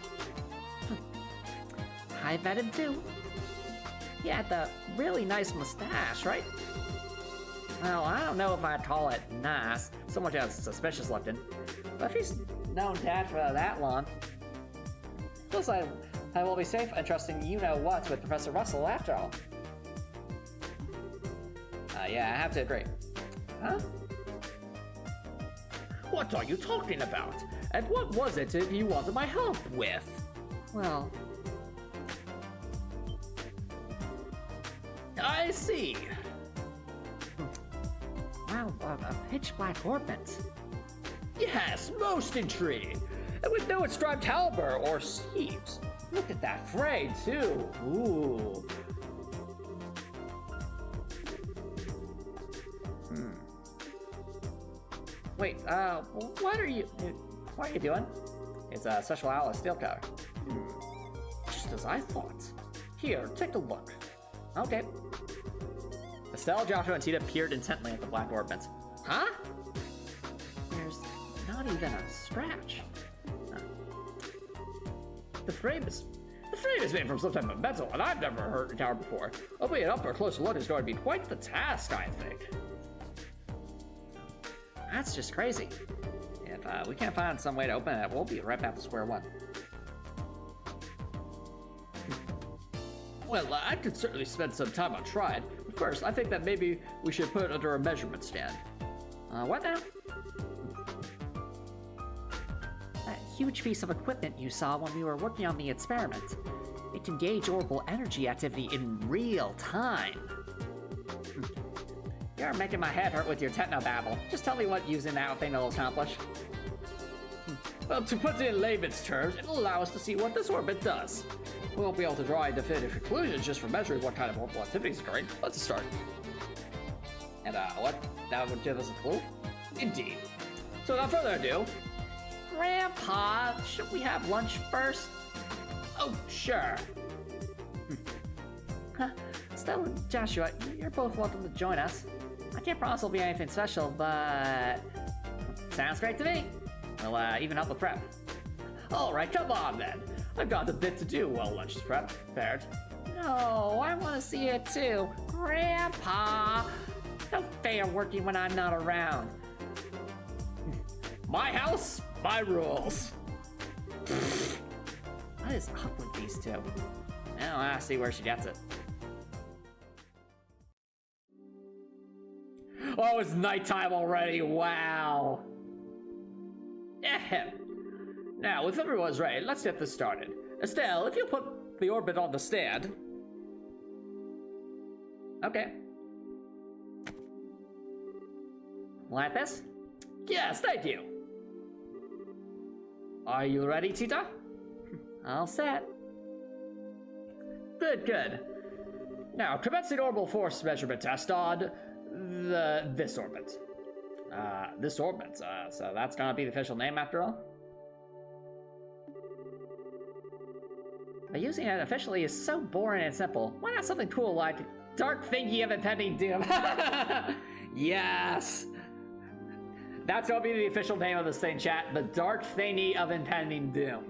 I met him too. He had the really nice mustache, right? Well, I don't know if I'd call it nice, so much as suspicious looking. But if he's known Dad for that long, feels like I will be safe and trusting you-know-what with Professor Russell after all. Yeah, I have to agree. Huh?
What are you talking about? And what was it you wanted my help with?
Well,
I see.
Wow, a pitch black orbit.
Yes, most intriguing. And with no inscribed caliber or sleeves. Look at that frame, too. Ooh.
Wait, what are you doing? It's a special alloy steel cover.
Just as I thought. Here, take a look.
Okay. Estelle, Joshua, and Tita peered intently at the black orbit.
Huh?
There's not even a scratch.
The frame is made from some type of metal, and I've never heard of it before. Opening it up for a closer look is going to be quite the task, I think.
That's just crazy. If we can't find some way to open it, we'll be right back to square one.
Well, I could certainly spend some time on trying. But first, I think that maybe we should put it under a measurement stand.
What now? That huge piece of equipment you saw when we were working on the experiment. It can gauge orbital energy activity in real time. You're making my head hurt with your techno-babble. Just tell me what using that thing will accomplish.
Well, to put it in layman's terms, it'll allow us to see what this orbit does. We won't be able to draw any definitive conclusions just from measuring what kind of orbital activity is occurring. Let's start.
And what? That would give us a clue?
Indeed. So without further ado...
Grandpa, should we have lunch first?
Oh, sure.
Stella and Joshua, you're both welcome to join us. I can't promise it'll be anything special, but... sounds great to me. We'll even help with prep.
Alright, come on then. I've got a bit to do while lunch is prepared.
No, I want to see it too. Grandpa! No fair working when I'm not around.
My house, my rules.
What is up with these two? Well, I see where she gets it.
Oh, it's nighttime already. Wow. Ahem. Now, if everyone's ready, let's get this started. Estelle, if you put the orbit on the stand.
Okay. Like this?
Yes, thank you. Are you ready, Tita?
All set.
Good, good. Now, commencing orbital force measurement test on this orbit.
This orbit, so that's gonna be the official name after all? But using it officially is so boring and simple. Why not something cool like Dark Thingy of Impending Doom?
Yes! That's gonna be the official name of this thing, chat. The Dark Thingy of Impending Doom.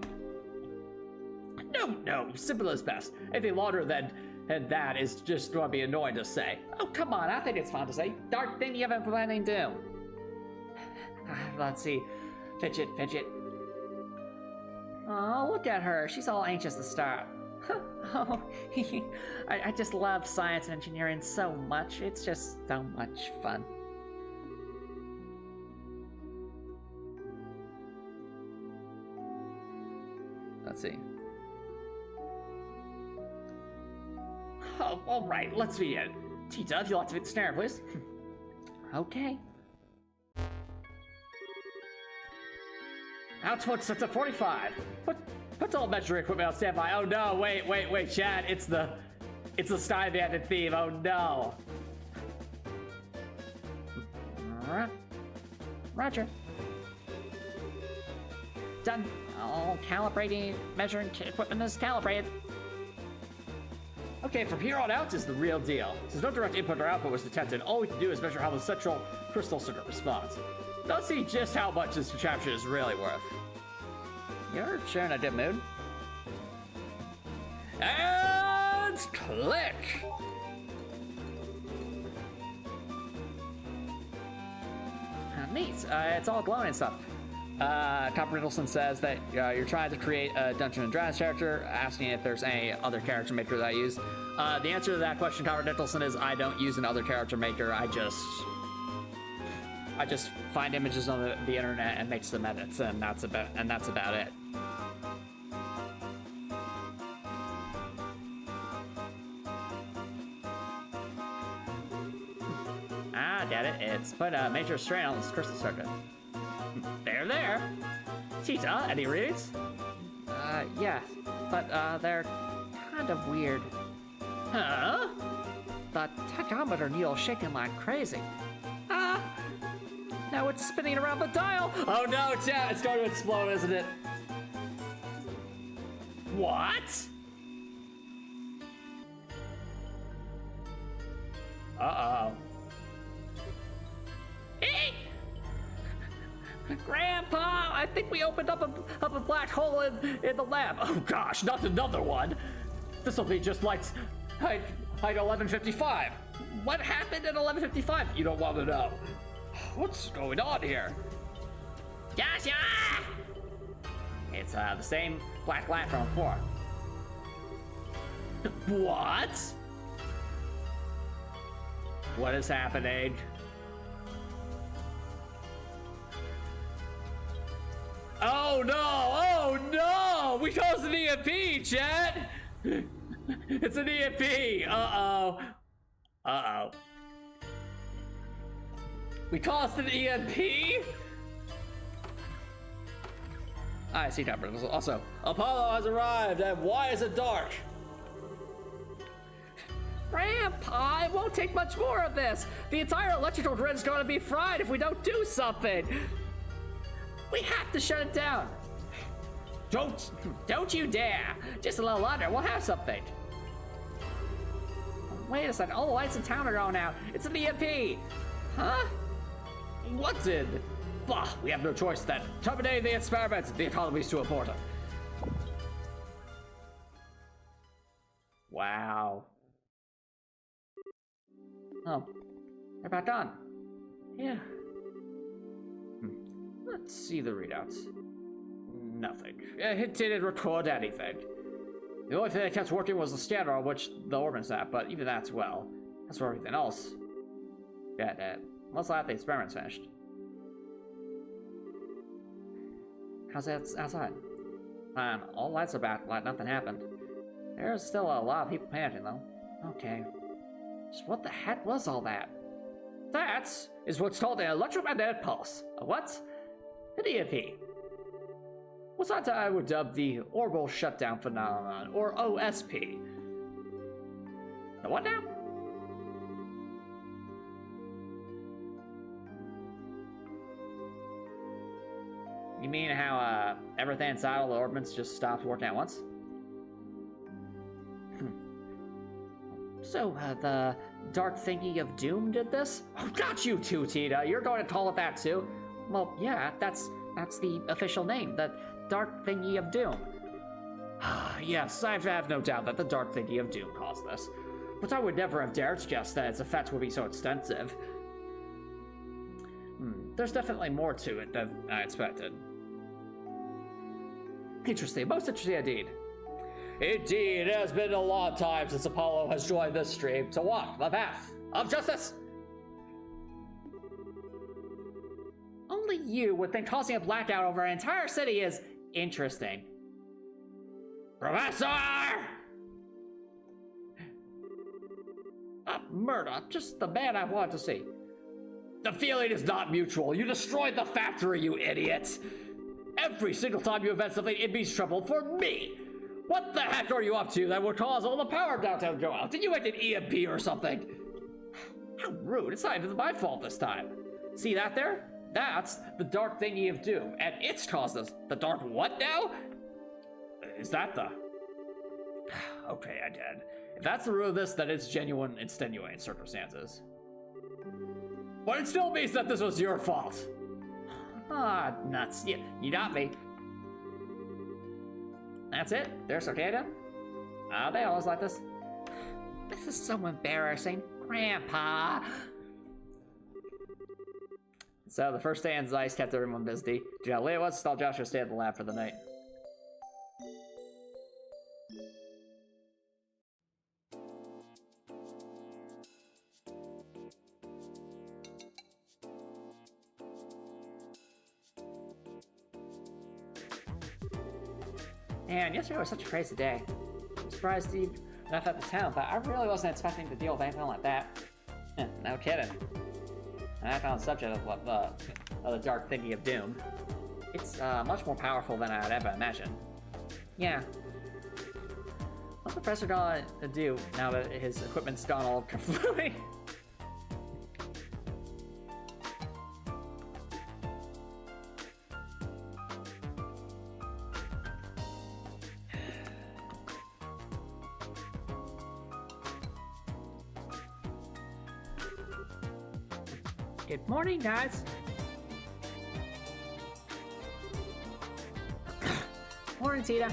No, simple as best. Anything longer than that is just going to be annoying to say.
Oh, come on, I think it's fun to say. Dark thing you haven't planning doom. Let's see. Fidget. Oh, look at her. She's all anxious to start. Oh, I just love science and engineering so much. It's just so much fun.
Let's see. Oh, all right, let's begin. Tita, if you'll activate the snare, please.
Okay.
Output set to 45. Put all measuring equipment on standby. Oh no, wait, Chad. It's the Sky Bandit theme. Oh no.
Roger. Done. All calibrating, measuring equipment is calibrated.
Okay, from here on out is the real deal. Since no direct input or output was detected, all we can do is measure how the central crystal circuit responds. Let's see just how much this contraption is really worth.
You're sure in a good mood.
And click!
Neat. It's all glowing and stuff.
Copper Riddleson says that you're trying to create a Dungeons and Dragons character, asking if there's any other character maker that I use. The answer to that question, Copper Riddleson, is I don't use another character maker. I just find images on the internet and make some edits, and that's about it.
Get it. It's put a major strain on this crystal circuit.
There. Tita, any reads?
Yeah, but they're kind of weird.
Huh?
The tachometer needle's shaking like crazy. Now it's spinning around the dial.
Oh no, Chad, it's going to explode, isn't it? What? Uh-oh.
Grandpa, I think we opened up a black hole in the lab.
Oh gosh, not another one. This'll be just like height 1155. What happened at 1155? You don't want to know. What's going on here?
Joshua!
It's the same black light from before. What? What is happening? Oh no! We caused an EMP, chat! It's an EMP! Uh-oh. We caused an EMP? I see that. Also, Apollo has arrived, and why is it dark?
Grandpa, it won't take much more of this. The entire electrical grid is going to be fried if we don't do something. We have to shut it down. Don't you dare. Just a little longer, we'll have something. Wait a second, all the lights in town are going out. It's an EMP. Huh?
What did? Bah, we have no choice then. Terminating the experiment. The economy's too important. Wow.
Oh, they're back on.
Yeah. Let's see the readouts. Nothing. It didn't record anything. The only thing that kept working was the scanner on which the orbit's at, but even that's well. That's for everything else. Yeah, most likely the experiment's finished.
How's it outside?
Fine, all lights are back like nothing happened.
There's still a lot of people panicking though. Okay. Just what the heck was all that?
That is what's called an electromagnetic pulse. A what? An EMP. What's that I would dub the orbital shutdown phenomenon, or OSP. The what now? You mean how everything inside all the orbits just stopped working at once?
So, the dark thingy of doom did this?
Oh, got you too, Tita. You're going to call it that too?
Well, yeah, that's the official name, the dark thingy of doom. Yes, I have no doubt that the dark thingy of doom caused this. But I would never have dared suggest that its effects would be so extensive. There's definitely more to it than I expected. Interesting, most interesting indeed. Indeed, it has been a long time since Apollo has joined this stream to walk the path of justice. Only you would think causing a blackout over an entire city is interesting. Professor! Murder, just the man I wanted to see. The feeling is not mutual. You destroyed the factory, you idiot. Every single time you invent something, it means trouble for me. What the heck are you up to that would cause all the power downtown to go out? Did you make an EMP or something? How rude, it's not even my fault this time. See that there? That's the dark thingy of doom, and it's caused us. The dark what now? Is that the... Okay, I did. If that's the root of this, then it's genuine extenuating circumstances. But it still means that this was your fault. Ah, nuts. You got me. That's it? They're Circadia? They always like this. This is so embarrassing. Grandpa! So the first day in Zeiss kept everyone busy. Leah was tell Joshua to stay at the lab for the night. Man, yesterday was such a crazy day. I'm surprised you enough at the town, but I really wasn't expecting to deal with anything like that. No kidding. Back on the subject of the dark thingy of doom. It's much more powerful than I would ever imagine. Yeah. What's the professor gonna do now that his equipment's gone all kerflooey? Good morning, guys. Morning, Tita.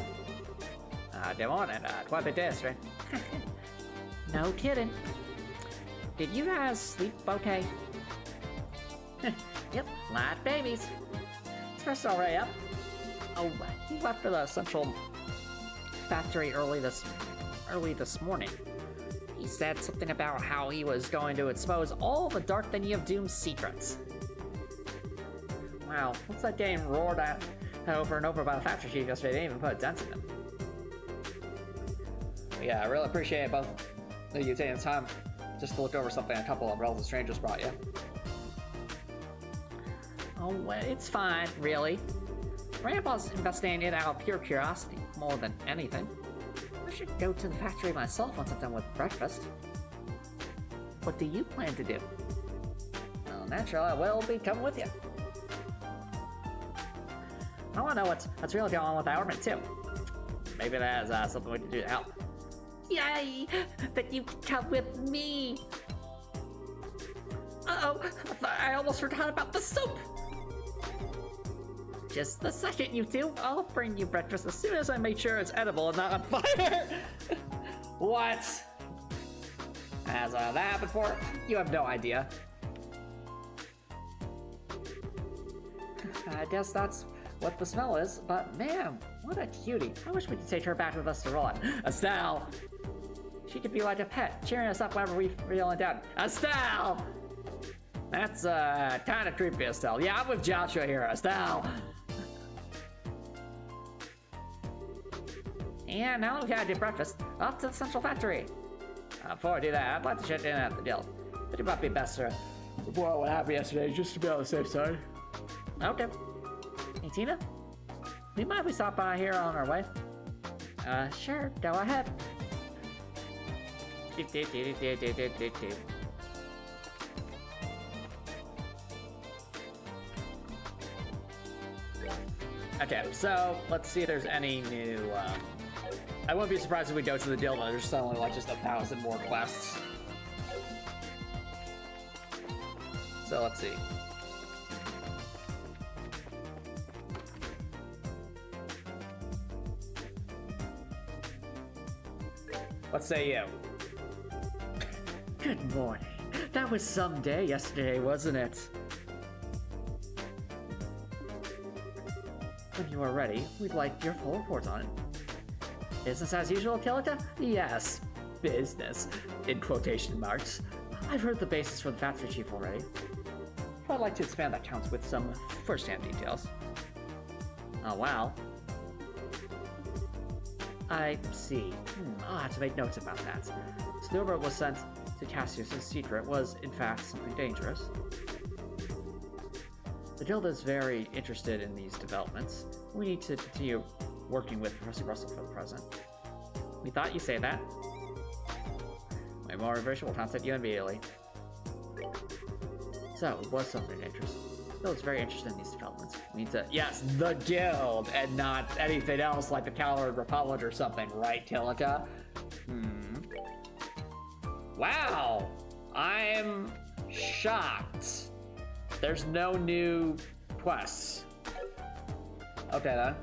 Good morning. Quite a bit yesterday. No kidding. Did you guys sleep okay? Yep, like babies. Express already up. Oh, he left for the central factory early this morning. He said something about how he was going to expose all the dark thingy of doom's secrets. Wow, what's that game roared at over and over by the factory chief yesterday? They didn't even put a dent in him. Yeah, I really appreciate both of you taking the time just to look over something a couple of relative strangers brought you. Oh, it's fine, really. Grandpa's investigating it out of pure curiosity, more than anything. I should go to the factory myself once I'm done with breakfast. What do you plan to do? Well, naturally, I will be coming with you. I want to know what's really going on with that orbit, too. Maybe that has something we can do to help. Yay! That you can come with me! Uh-oh! I almost forgot about the soap! Just a second, you two. I'll bring you breakfast as soon as I make sure it's edible and not on fire. What? Has that happened before? You have no idea. I guess that's what the smell is, but man, what a cutie. I wish we could take her back with us to roll it. Estelle! She could be like a pet, cheering us up whenever we're feeling down. Estelle! That's kind of creepy, Estelle. Yeah, I'm with Joshua here, Estelle. And now that we gotta do breakfast, off to the central factory. Before I do that, I'd like to check in at the guild. But it might be best to report what happened yesterday, just to be on the safe side. Okay. Hey, Tina? We might be stop by here on our way. Sure, go ahead. Okay, so let's see if there's any new, I wouldn't be surprised if we go to the guild and there's suddenly like just 1,000 more quests. So let's see.
What say you?
Good morning. That was some day yesterday, wasn't it? When you are ready, we'd like your full report on it. Business as usual, Kilika? Yes, business. In quotation marks. I've heard the basis for the factory chief already. I'd like to expand that count with some first-hand details. Oh, wow. I see. I'll have to make notes about that. So the order was sent to Cassius' secret was, in fact, something dangerous. The Guild is very interested in these developments. We need to continue working with Professor Russell for the present. We thought you'd say that. My more information will contact you immediately. So, it was something dangerous. The Guild is very interested in these developments. We need to...
Yes, the Guild, and not anything else like the Calorid Republic or something, right, Kilika? Wow! I'm shocked. There's no new quests. Okay, then.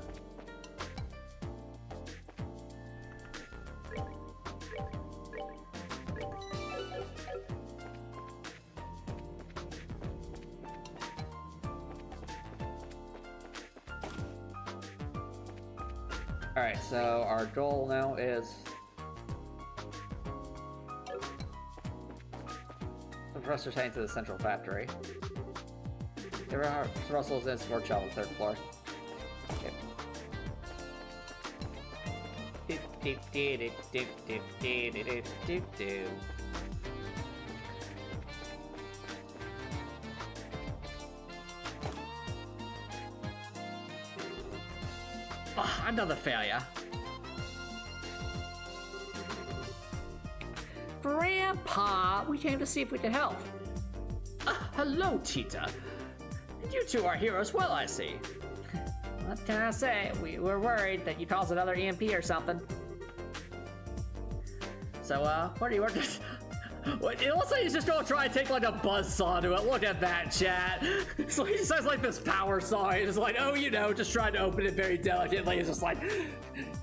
Alright, so our goal now is... the professor's heading to the central factory. Russell's in support shop on the 3rd floor. Okay. Oh, another failure.
Grandpa, we came to see if we could help.
Hello, Tita. You two are here as well, I see.
What can I say? We were worried that you caused another EMP or something.
So, what are you working? It looks like he's just gonna try and take like a buzzsaw to it. Look at that, chat. So he says like this power saw. He's just like, oh, you know, just trying to open it very delicately. It's just like,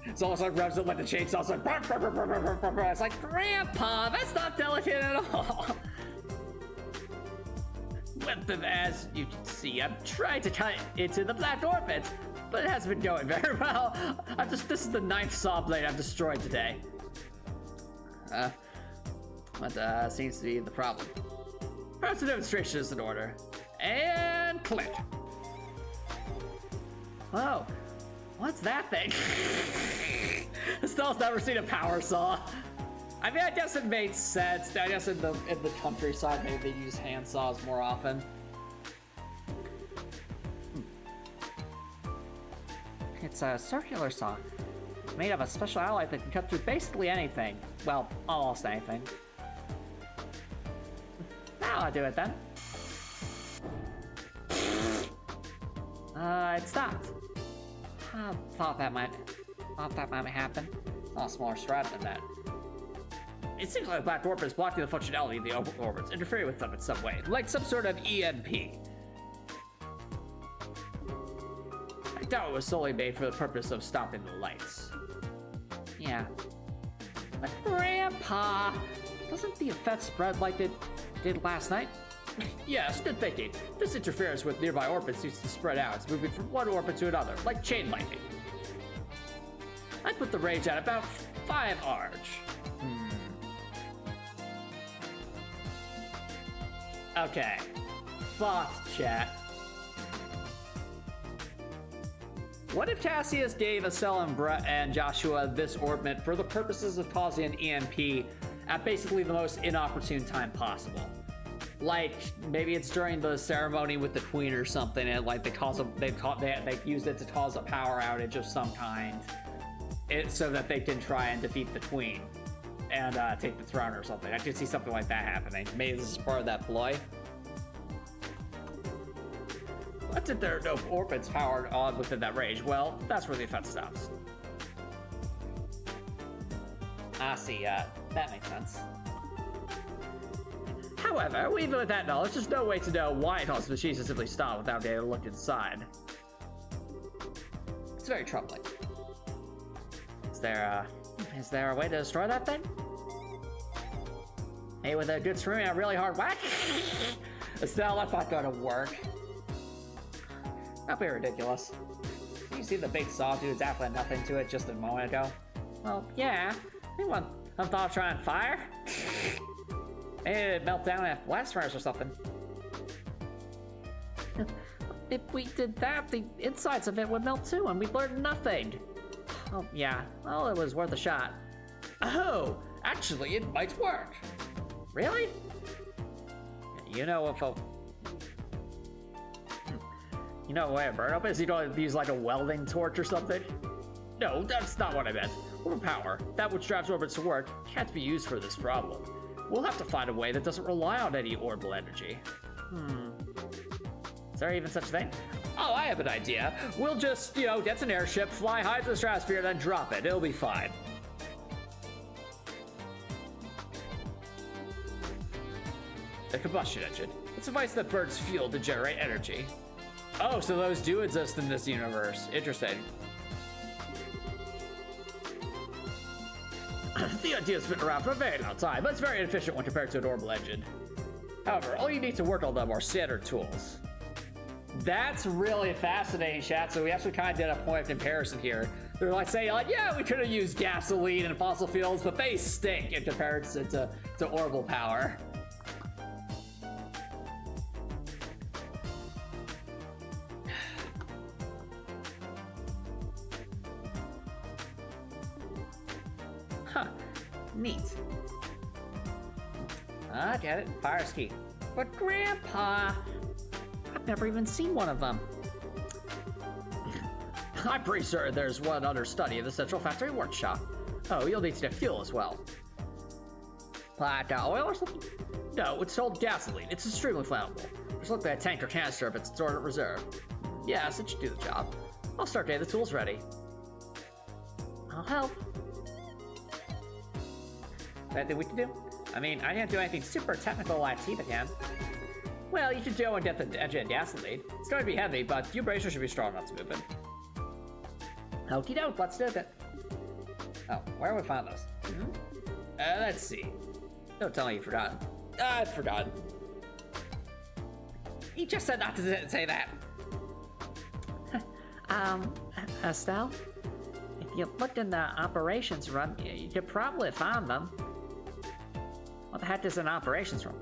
it's almost like revs it like the chainsaw. It's like, burr, burr, burr, burr, burr, burr, burr. It's like, Grandpa, that's not delicate at all. With them, as you can see, I'm trying to cut into the black orbit, but it hasn't been going very well. This is the 9th saw blade I've destroyed today. What seems to be the problem? Perhaps the demonstration is in order. And click.
Whoa, what's that thing?
Estelle's never seen a power saw. I mean, I guess it makes sense. I guess in the countryside, maybe they use hand saws more often.
It's a circular saw. It's made of a special alloy that can cut through basically anything. Well, almost anything. Now I'll do it then. It stopped. I thought that might happen.
A smaller strap than that. It seems like Black Orbit is blocking the functionality of the orbits, interfering with them in some way, like some sort of EMP. I doubt it was solely made for the purpose of stopping the lights.
Yeah. But Grandpa, doesn't the effect spread like it did last night?
Yes, good thinking. This interference with nearby orbits needs to spread out. It's moving from one orbit to another, like chain lightning. I put the range at about 5 Arg. Okay. Thoughts, chat. What if Cassius gave Estelle and Brett and Joshua this orbit for the purposes of causing an EMP at basically the most inopportune time possible? Like, maybe it's during the ceremony with the queen or something, and like they use it to cause a power outage of some kind, so that they can try and defeat the queen and take the throne or something. I could see something like that happening. Maybe this is part of that ploy. But if there are no orbits powered on within that range, well, that's where the effect stops. I see, that makes sense. However, even with that knowledge, there's no way to know why it caused the machines to simply stop without being able to look inside. It's very troubling. Is there
Is there a way to destroy that thing? Hey, with a good scream and a really hard whack? Estelle, that's not gonna work. That'd be ridiculous. You see the big saw dude's appling nothing to it just a moment ago? Well, yeah. Anyone thought of trying fire? Maybe it'd melt down at blast furnace or something. If we did that, the insides of it would melt too, and we'd learn nothing. Oh, yeah. Well, it was worth a shot.
Oh, actually, it might work.
Really?
You know if a...
You know what a burn up is? You don't use like a welding torch or something?
No, that's not what I meant. Orb power, that which drives orbits to work, can't be used for this problem. We'll have to find a way that doesn't rely on any orbital energy.
Is there even such a thing?
Oh, I have an idea. We'll just, get an airship, fly high to the stratosphere, then drop it. It'll be fine. A combustion engine. It's a device that burns fuel to generate energy. Oh, so those do exist in this universe. Interesting. The idea's been around for a very long time, but it's very inefficient when compared to an orbital engine. However, all you need to work on them are standard tools. That's really fascinating, chat. So we actually kind of did a point of comparison here. They're like saying, yeah, we could have used gasoline and fossil fuels, but they stink in comparison to orbital power.
Huh. Neat.
Ah, get it? Fire ski.
But Grandpa, I've never even seen one of them.
I'm pretty certain there's one under study in the Central Factory Workshop. Oh, you'll need to get fuel as well.
Like oil or something?
No, it's called gasoline. It's extremely flammable. Just look at a tank or canister if it's stored at reserve. Yes, it should do the job. I'll start getting the tools ready.
I'll help.
Anything we can do? I mean, I can't do anything super technical like Tina can. Well, you should go and get the engine and gasoline. It's going to be heavy, but your bracer should be strong enough to move it.
Okie doke, let's do it.
Oh, where have we found those? Let's see. Don't tell me you've forgotten. I've forgotten.
You just said not to say that. Estelle? If you looked in the operations room, you could probably find them. What the heck is an operations room?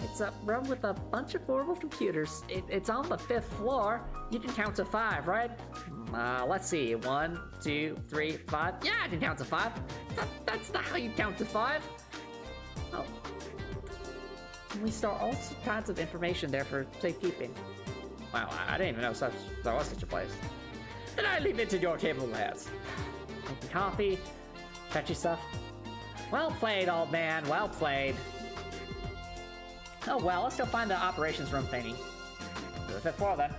It's a room with a bunch of portable computers. It's on the 5th floor. You can count to 5, right? Let's see. 1, 2, 3, 5. Yeah, I can count to 5. That's not how you count to 5. Oh. We store all kinds of information there for safekeeping.
Wow, I didn't even know there was such a place. Then I leave it to your capable hands.
Making coffee, fetchy stuff. Well played, old man. Well played. Oh well, let's go find the operations room thingy.
To the 5th floor then.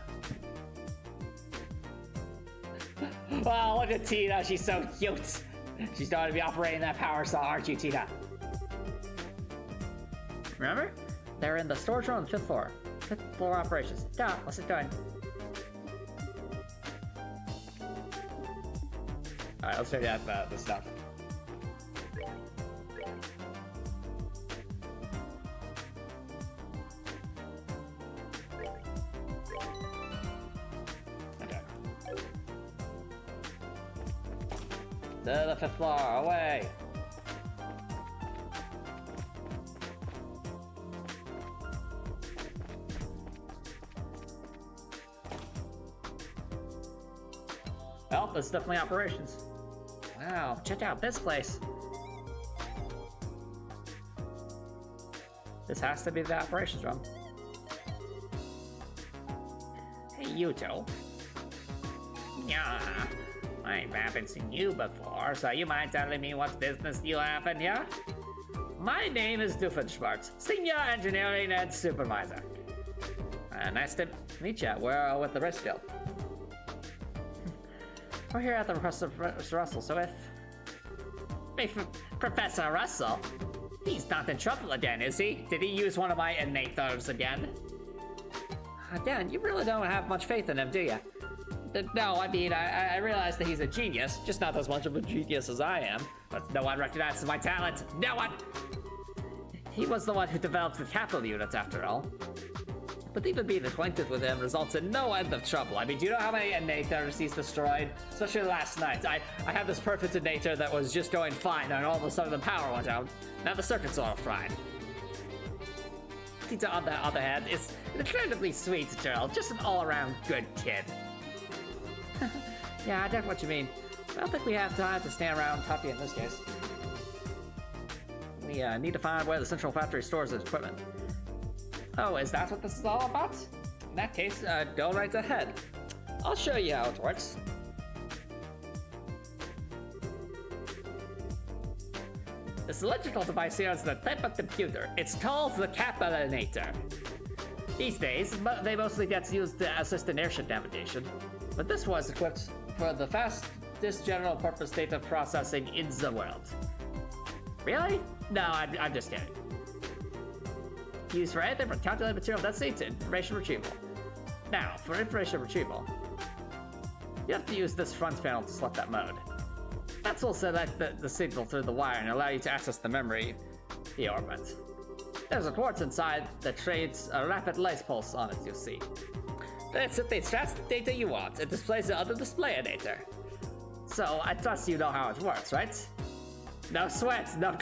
Wow, look at Tina. She's so cute. She's going to be operating that power saw, aren't you, Tina?
Remember? They're in the storage room on the 5th floor. 5th floor operations. Yeah, what's it doing?
Alright, let's check out the stuff. Okay. To the 5th floor, away!
Well, this is definitely operations. Wow, check out this place. This has to be the operations room.
Hey, you two. Yeah, I haven't seen you before, so you mind telling me what business you have in here? My name is Doofenshmirtz, Senior Engineering and Supervisor. Nice to meet you. We're with the Risk Guild.
We're here at the request of Mr. Russell, so if
Professor Russell? He's not in trouble again, is he? Did he use one of my innate nerves again?
Dan, you really don't have much faith in him, do you? No, I mean, I realize that he's a genius, just not as much of a genius as I am. But no one recognizes my talent. No one! He was the one who developed the capital units, after all. But even being acquainted with him results in no end of trouble. I mean, do you know how many innators he's destroyed? Especially last night. I had this perfect innator that was just going fine, and all of a sudden the power went out. Now the circuit's all fried. Tita, on the other hand, is an incredibly sweet girl, just an all-around good kid. Yeah, I get what you mean. I don't think we have time to stand around and talk to you in this case. We need to find where the central factory stores its equipment. Oh, is that what this is all about? In that case, go right ahead. I'll show you how it works. This electrical device here is the type of computer. It's called the Capilinator. These days, they mostly get used to assist in airship navigation, but this was equipped for the fastest general purpose data processing in the world. Really? No, I'm just kidding. Used for anything from calculated material density to information retrieval. Now, for information retrieval, you have to use this front panel to select that mode. That will select the signal through the wire and allow you to access the memory the orbit. There's a port inside that trades a rapid light pulse on it, you'll see. It simply extracts the data you want and displays it on the display editor. So, I trust you know how it works, right? No sweat, no...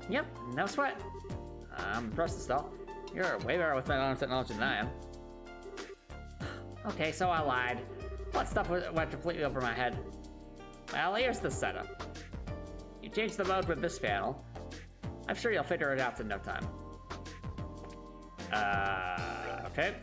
Yep, no sweat. I'm impressed, though. You're way better with nanotechnology than I am. Okay, so I lied. What stuff went completely over my head? Well, here's the setup. You change the mode with this panel. I'm sure you'll figure it out in no time. Okay.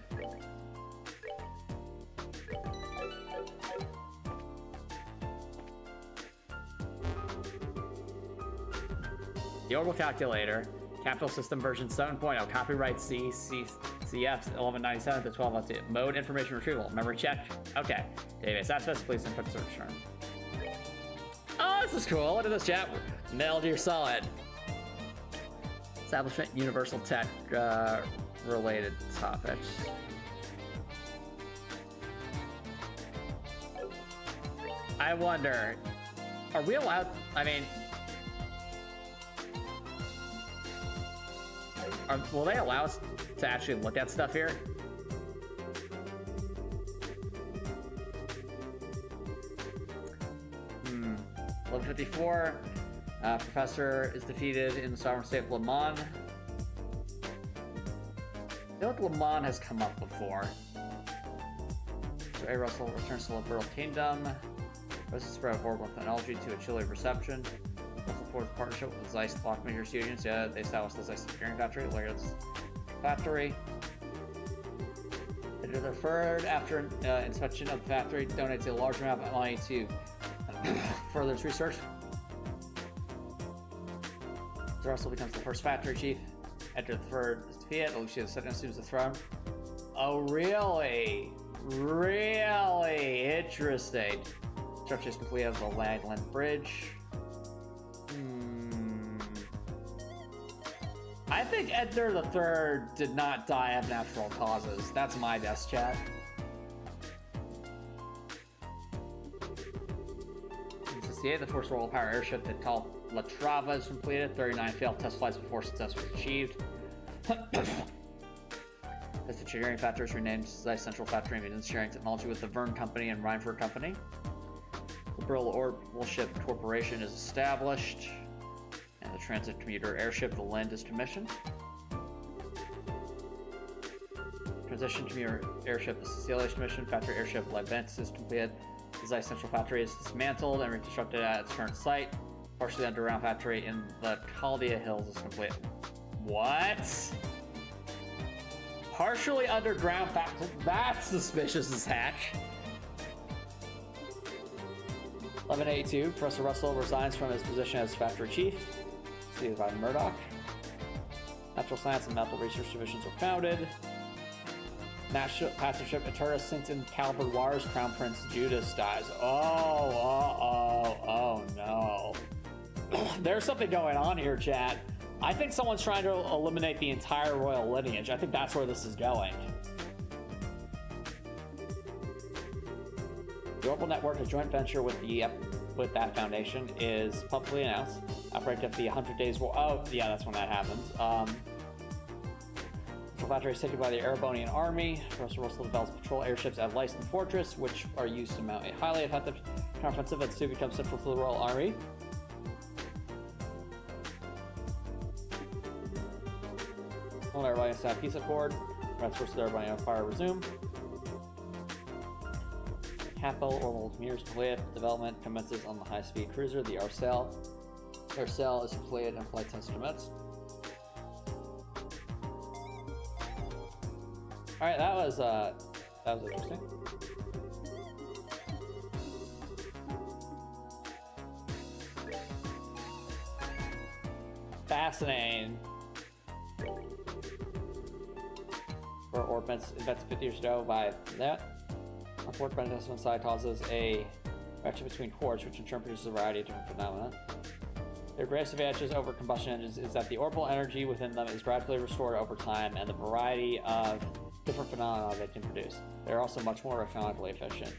The orbital calculator, capital system version 7.0, copyright CF 1197 to 1202. Mode information retrieval, memory check. Okay. Database access, please input search term. Oh, this is cool. Look at this chat. Metal Gear Solid. Establishment universal tech related topics. I wonder, are we allowed? I mean, will they allow us to actually look at stuff here? Level 54. Professor is defeated in the sovereign state of Le Mans. I feel like Le Mans has come up before. So A. Russell returns to the Liberal Kingdom. This is spread of orbital technology to a Chile reception. Russell forms a partnership with the Zeiss clock major students. Yeah, they established the Zeiss engineering factory. Layers factory. It is referred after inspection of the factory. Donates a large amount of money to further its research. Russell becomes the first factory chief. Enter the third is defeated. Alicia II assumes the throne. Oh, really? Really interesting. Structure is complete of the Langland Bridge. I think Edgar the Third did not die of natural causes. That's my guess, chat. The first roll power airship that called La Trava is completed. 39 failed test flights before success was achieved. As the engineering factory is renamed Zeiss Central Factory of Engineering Technology with the Verne Company and Reinford Company. Liberal Orbital Ship Corporation is established. And the transit commuter airship, the Lind, is commissioned. Transition commuter airship, the Cecilia is commissioned. Factory airship, Leibniz, is completed. The Zeiss Central Factory is dismantled and reconstructed at its current site. Partially underground factory in the Chaldia Hills is complete. What? Partially underground factory? That's suspicious as heck. 1182, Professor Russell resigns from his position as factory chief. Succeeded by Murdoch. Natural Science and Medical Research Divisions are founded. Passenger ship Eterna sinks in Caliber Wars. Crown Prince Judas dies. Oh no. There's something going on here, chat.
I think someone's trying to eliminate the entire royal lineage. I think that's where this is going. The Orbital Network, a joint venture with that foundation, is publicly announced. Outbreak of the 100 Days War. Oh, yeah, that's when that happens. Factory is taken by the Erebonian army. Russell develops patrol airships at Leisten Fortress, which are used to mount a highly effective counteroffensive that soon becomes central to the Royal Army. Well, everybody sign peace accord. Rest versus everybody on fire resume. Capital Orbital Mirrors completed. Development commences on the high-speed cruiser, the Arcel. Arcel is completed in flight test instruments. All right, that was interesting. Fascinating. For orbits invented 50 years ago by that. Unfortunate investment side causes a reaction between quarks, which in turn produces a variety of different phenomena. Their greatest advantages over combustion engines is that the orbital energy within them is gradually restored over time, and the variety of different phenomena they can produce. They're also much more economically efficient.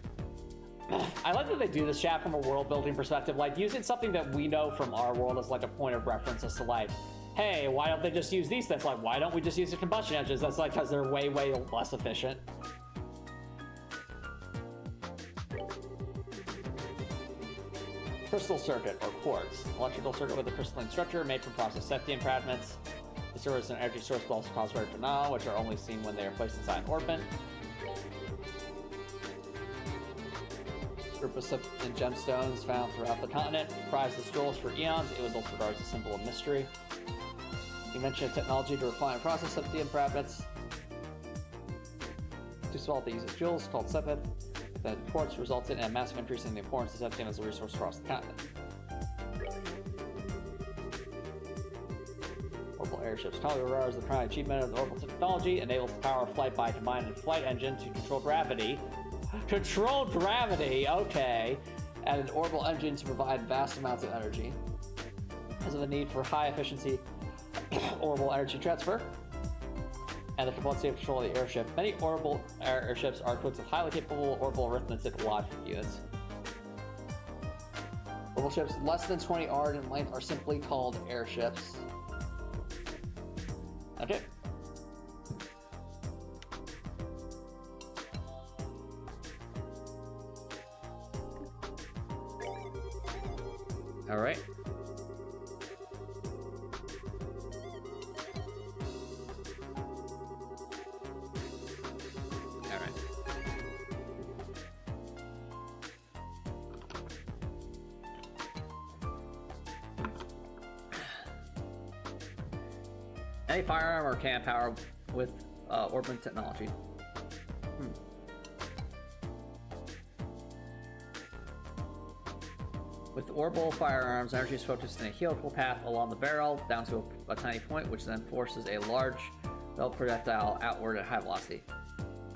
I like that they do this chat from a world building perspective, like using something that we know from our world as like a point of reference as to like, hey, why don't they just use these things? Like, why don't we just use the combustion engines? That's like because they're way, way less efficient. Crystal circuit, or quartz. Electrical circuit with a crystalline structure made from processed septium fragments. It serves as an energy source, but also cause rare phenomena, which are only seen when they are placed inside an orbit. Group of septium gemstones found throughout the continent. Prized as jewels for eons, it was also regarded as a symbol of mystery. Invention of technology to refine and process septium fragments. Too small to use as jewels, called sepith. The quartz resulted in a massive increase in the importance of septium as a resource across the continent. Orbital airships. Commonly regarded as the prime achievement of the orbital technology, enables the power of flight by combining a flight engine to control gravity. Control gravity, okay. And an orbital engine to provide vast amounts of energy. Because of the need for high efficiency orbital energy transfer and the complexity of control of the airship, many orbital airships are equipped with highly capable orbital arithmetic logic units. Orbital ships less than 20 ARD in length are simply called airships. Okay. All right. All right. Any firearm or cannon power with orbital technology. With orbital firearms, energy is focused in a helical path along the barrel down to a tiny point, which then forces a large projectile outward at high velocity.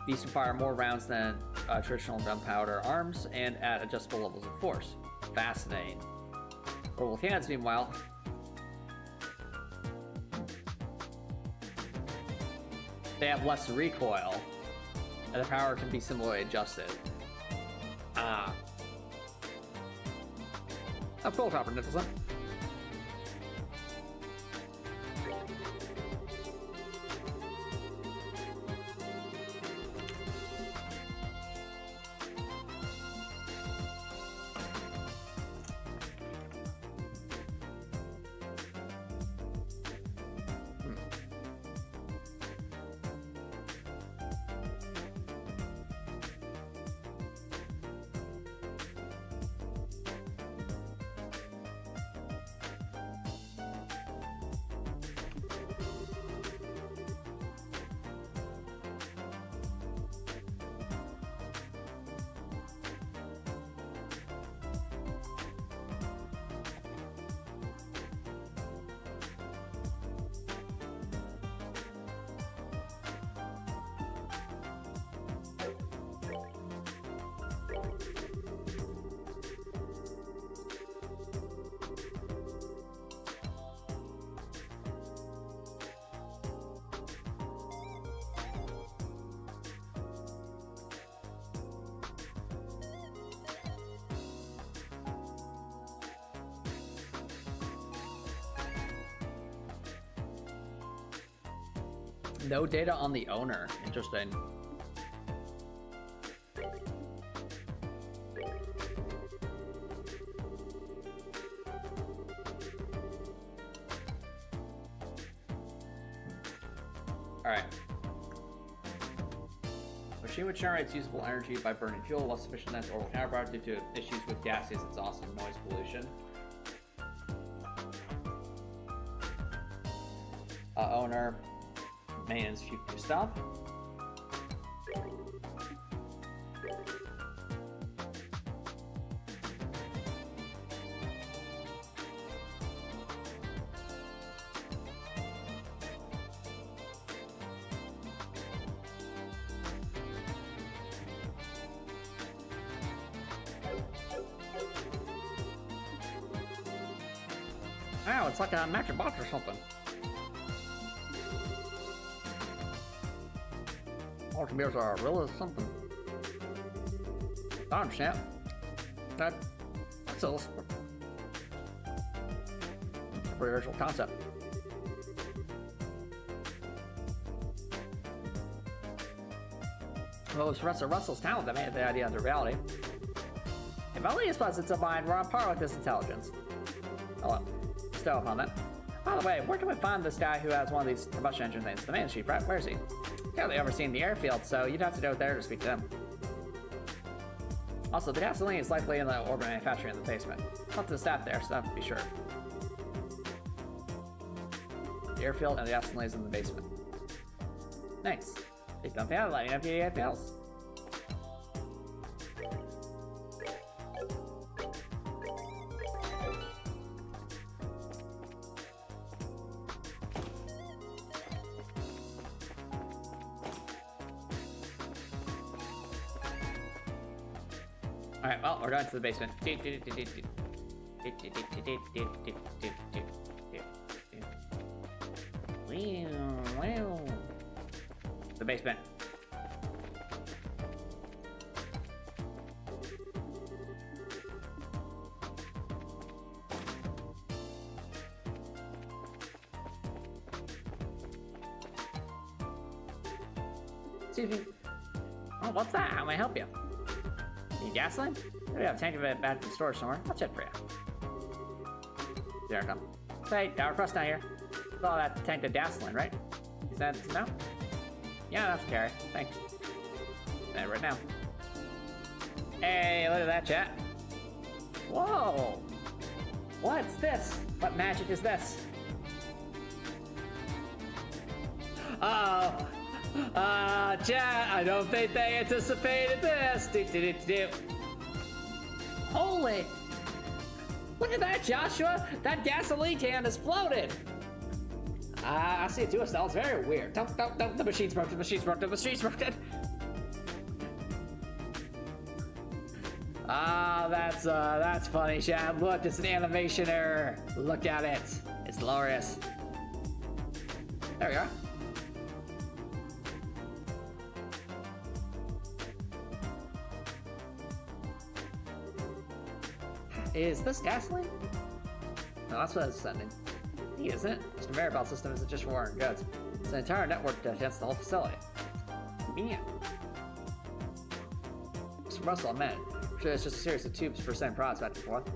These can fire more rounds than traditional gunpowder arms and at adjustable levels of force. Fascinating. Orbital cannons, meanwhile, they have less recoil, and the power can be similarly adjusted. Oh, cool, Copper Nicholson.
No data on the owner. Interesting. Alright. Machine which generates usable energy by burning fuel, less efficient than orbital counterpart due to issues with gaseous exhaust and noise pollution. Owner, maintenance, future stuff. Wow, it's like a magic box or something. All computers are real as something. I understand. That's a pretty original concept. Well, it was Russell's talent that made the idea into reality. If only his presence of mind were on par with this intelligence. Oh well, still upon that. By the way, where can we find this guy who has one of these combustion engine things? The main sheet, right? Where is he? Currently overseeing the airfield, so you'd have to go there to speak to them. Also, the gasoline is likely in the orbit manufacturing in the basement. Talk to the staff there, so that would be sure. The airfield and the gasoline is in the basement. Thanks. If you don't have let me know if you need anything else. Alright, well, we're going to the basement. The basement. Excuse me. Oh, what's that? How may I help you? Need gasoline? We have a tank of it back in the storage somewhere. I'll check for you. There I come. Hey, got a request down here. Saw that tank of gasoline, right? Is that no? Yeah, that's carry. Thanks. Right now. Hey, look at that, chat. Whoa! What's this? What magic is this? Uh-oh. Chat, I don't think they anticipated this. Holy! Look at that, Joshua! That gasoline can is floated! I see it too, Estelle. It's very weird. Don't, the machine's broken, the machine's broken, the machine's broken! Ah, that's funny, Chad. Look, it's an animation error. Look at it. It's glorious. There we are. Is this gasoline? No, that's what it's sending. He isn't it? This conveyor belt system isn't just for warring goods. It's an entire network that against the whole facility. Convenient. Mr. Russell, man. Sure, it's just a series of tubes for sending products back and forth.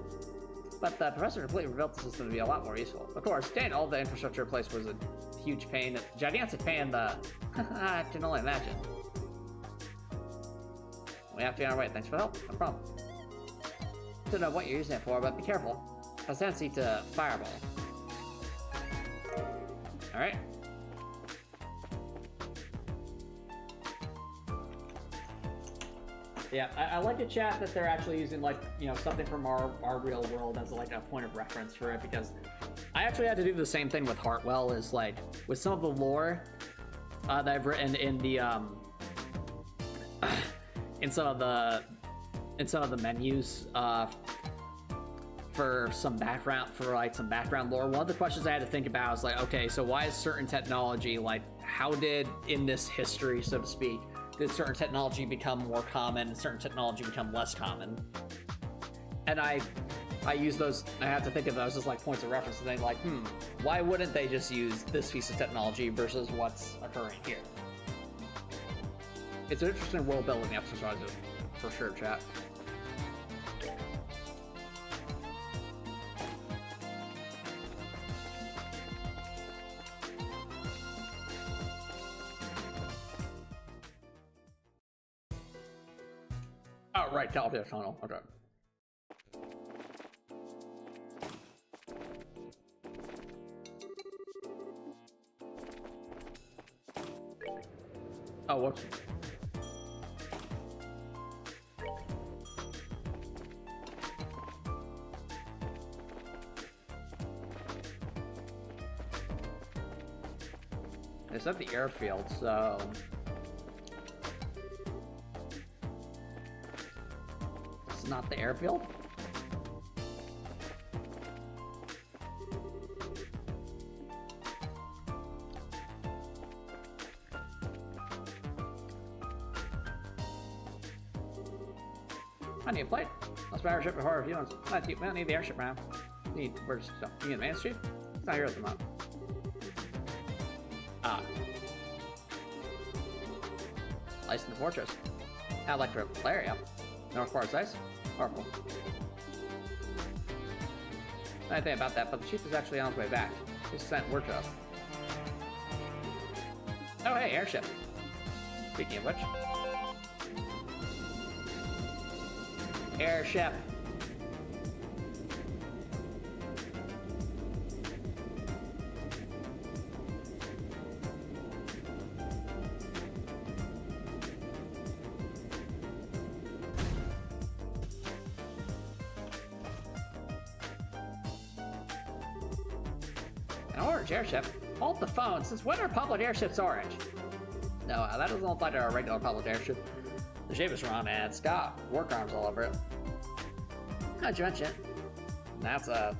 But the professor completely rebuilt the system to be a lot more useful. Of course, getting all the infrastructure in place was a huge pain. Gigantic pain, I can only imagine. We have to be on our way. Thanks for the help. No problem. Don't know what you're using it for, but be careful. It has a tendency to fireball. Alright. Yeah, I like to chat that they're actually using, like, you know, something from our real world as like a point of reference for it, because I actually had to do the same thing with Hartwell, is like with some of the lore that I've written in the in some of the menus for some background lore. One of the questions I had to think about is like, okay, so why is certain technology, like, how did in this history, so to speak, did certain technology become more common and certain technology become less common? And I I use those, I have to think of those as like points of reference and think like, why wouldn't they just use this piece of technology versus what's occurring here? It's an interesting world building exercise for sure, chat. Oh, right, California tunnel. Okay. Oh, whoops. It's at the airfield, so... It's not the airfield? I need a flight. Let's buy our ship before reviewing. We don't need the airship now. Where's stuff? You need the main street? It's not here at the moment. Ah. Lights in the fortress. Electric area. North part of Zeiss. Powerful. I don't think about that, but the chief is actually on his way back. He sent word to us. Oh, hey, airship. Speaking of which. Airship. An orange airship? Hold the phone. Since when are public airships orange? No, that doesn't apply to our regular public airship. The shape is wrong, and it's got work arms all over it. How'd you mention it? That's a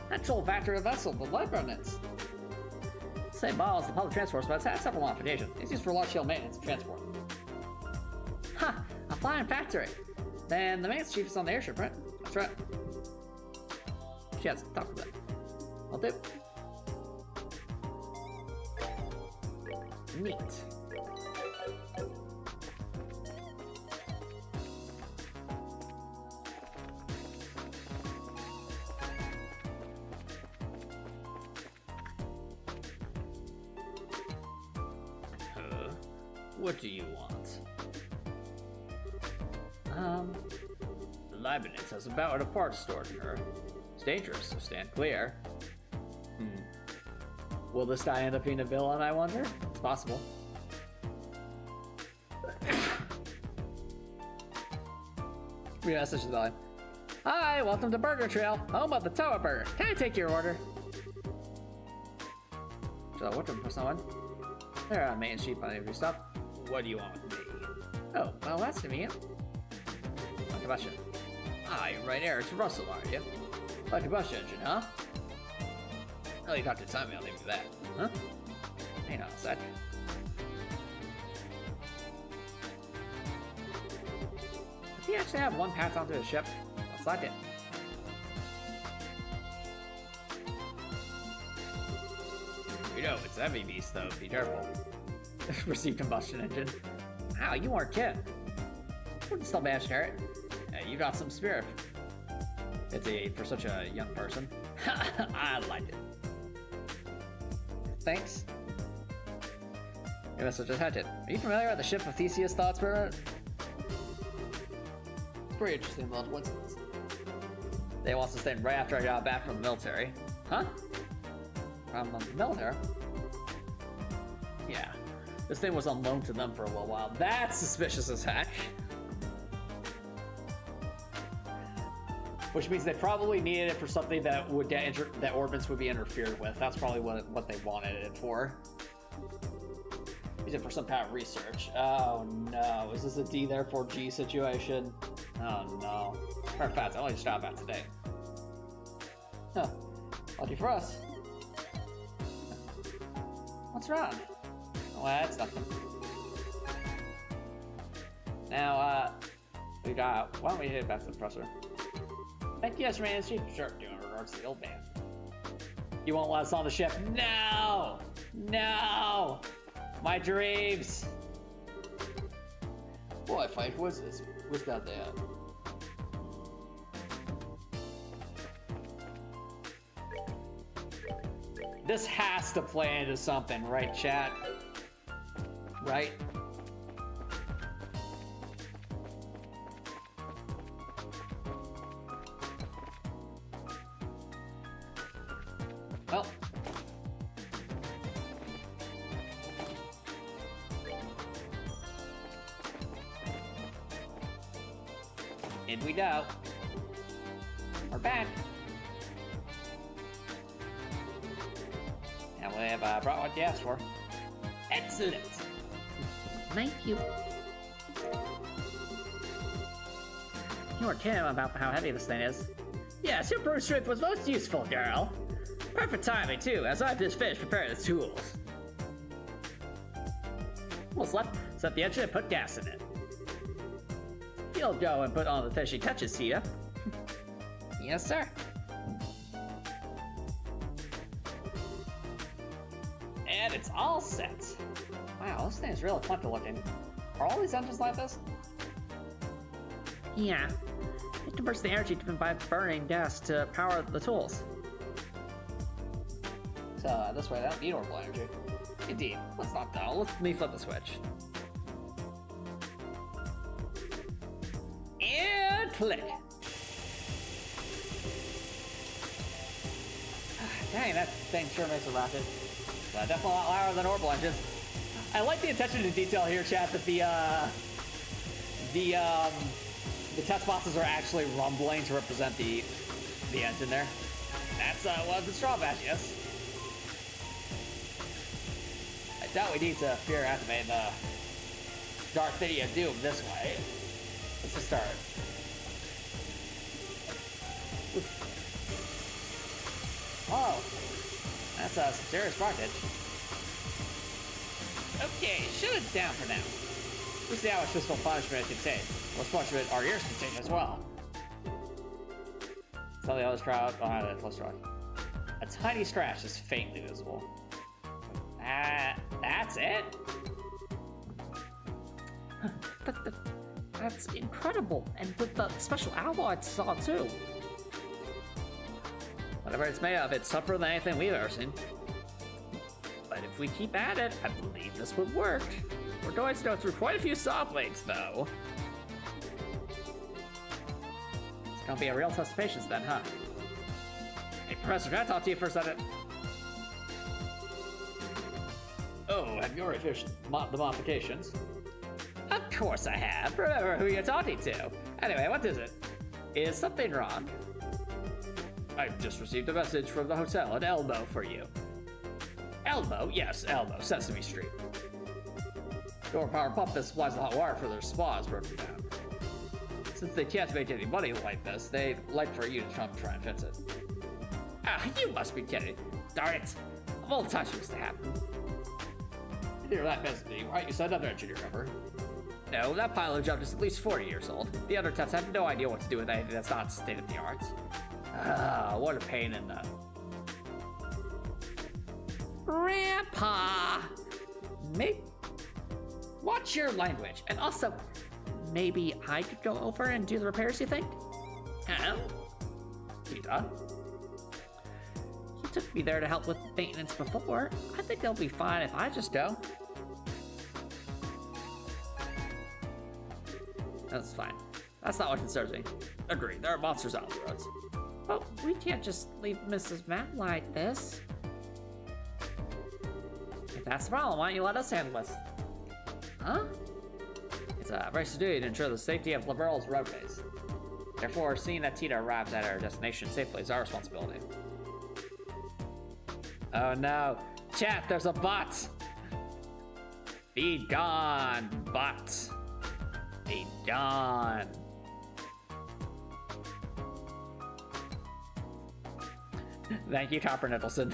central factor of vessel, the light remnants. Same model as the public transport, but it's had several modifications. It's used for large-scale maintenance and transport. Huh, a flying factory. Then the maintenance chief is on the airship, right? That's right. She has to talk about it. I'll do. Neat. What do you want? The Leibniz has about a parts stored in her. It's dangerous, so stand clear. Will this guy end up being a villain, I wonder? It's possible. Message to the line. Hi, welcome to Burger Trail, home of the Toa Burger. Can I take your order? So, what for someone? They're on Main Street, by the stuff. What do you want with me? Oh, well, that's convenient. Like a combustion. Ah, you're right there. It's Russell, are you? Like a combustion engine, huh? Oh, you got to time me, I'll leave you that. Huh? Hang on a sec. Does he actually have one path onto his ship? Looks like it. You know, it's a heavy beast, though. Be careful. Received combustion engine. Wow, you weren't kidding. Wouldn't still manage to hear it. Hey, you got some spirit. For such a young person. I liked it. Thanks. Your message is headed. Are you familiar with the ship of Theseus' thoughts, Spirit? It's pretty interesting little coincidence. They want to stay right after I got back from the military. Huh? From the military? Yeah. This thing was on loan to them for a little while. That's suspicious as heck. Which means they probably needed it for something that would get that orbits would be interfered with. That's probably what they wanted it for. Use it for some kind of research. Oh no, is this a D therefore G situation? Oh no. Matter of fact, I only just got back today. Huh. Lucky for us. What's wrong? Oh, that's nothing. Now, we got. Why don't we head back to the presser?
Thank you, yes, man. Sure, doing regards to the old man. You won't let us on the ship. No! No! My dreams! Boy, fight, what's this? What's that there? This has to play into something, right, chat? Right? Well. In we go. We're back. And we have brought what you asked for. Excellent.
Thank you. You weren't kidding about how heavy this thing is.
Yeah, super strength was most useful, girl. Perfect timing, too, as I've just finished preparing the tools. What's left? Set the engine and put gas in it. You'll go and put on the finishing touches, Tia.
Yes, sir.
And it's all set.
Wow, this thing is really funky looking.
Are all these engines like this?
Yeah. It converts the energy given by burning gas to power the tools.
So this way, they don't need orbital energy. Indeed. Let's not dull. Let me flip the switch. And click. Dang, that thing sure makes a rocket. Definitely a lot louder than orbital engines. I like the attention to detail here, chat, that the test boxes are actually rumbling to represent the engine there. That's one of the straw batch, yes. I doubt we need to fear activate the Darth Video Doom this way. Let's just start. Oh, that's some serious carnage. Okay, shut it down for now. We'll see how much physical punishment it contains. What punishment our ears contain as well. Tell the others crowd. Oh, no, let's try. A tiny scratch is faintly visible. That's it?
That's incredible. And with the special alloy I saw too.
Whatever it's made of, it's tougher than anything we've ever seen. But if we keep at it, I believe this would work. We're going to go through quite a few soft links, though. It's gonna be a real test of patience then, huh? Hey, Professor, can I talk to you for a second? Oh, have you already finished the modifications? Of course I have. Remember who you're talking to. Anyway, what is it? Is something wrong? I've just received a message from the hotel at Elmo for you. Elmo? Yes, Elmo, Sesame Street. Your power pump that supplies the hot water for their spa is broken down. Since they can't make any money like this, they'd like for you to try and fix it. Ah, you must be kidding. Darn it. Of all the times for this to happen. If you're that busy, why don't you send another engineer over? No, that pilot job is at least 40 years old. The other techs have no idea what to do with anything that's not state of the art. Ah, what a pain in the... Grandpa! Watch your language. And also,
Maybe I could go over and do the repairs, you think?
Peter?
He took me there to help with maintenance before. I think they'll be fine if I just go.
That's fine. That's not what concerns me. Agreed, there are monsters on the roads.
But we can't just leave Mrs. Matt like this.
If that's the problem, why don't you let us handle this?
Huh?
It's a race to do to ensure the safety of Liberal's roadways. Therefore, seeing that Tita arrives at her destination safely is our responsibility. Oh no. Chat, there's a bot! Be gone, bot. Be gone. Thank you, Copper Nicholson.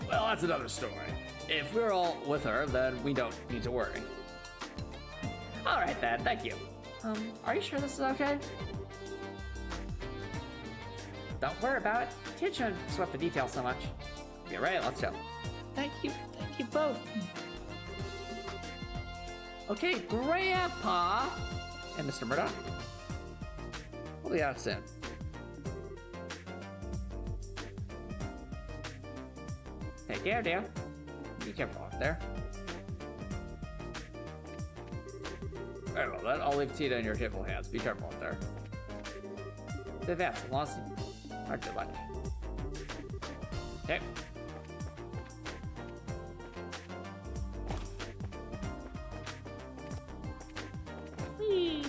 Well, that's another story. If we're all with her, then we don't need to worry. All right then, thank you.
Are you sure this is okay? don't worry about it. Kid shouldn't sweat the details so much. Okay, right, let's go. Thank you both. Okay, Grandpa and Mr. Murdoch. We'll be out soon. Take care, dear. Be careful out there. Very well, then I'll leave Tita in your capable hands. Be careful out there. Stay fast, as long as you are good luck. Okay. Whee!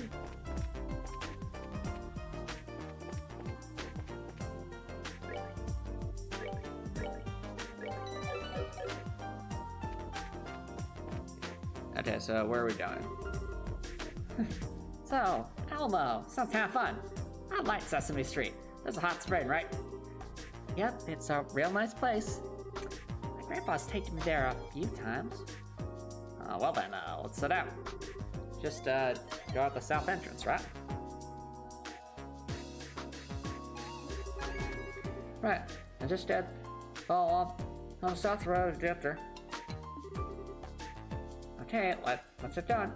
Okay, so where are we going? So, Elmo, sounds kind of fun. I like Sesame Street. There's a hot spring, right? Yep, it's a real nice place. My grandpa's taken me there a few times. Well then, let's sit down. Just, go out the south entrance, right? Right, and just, follow on the south road to get there. Okay, let's get going.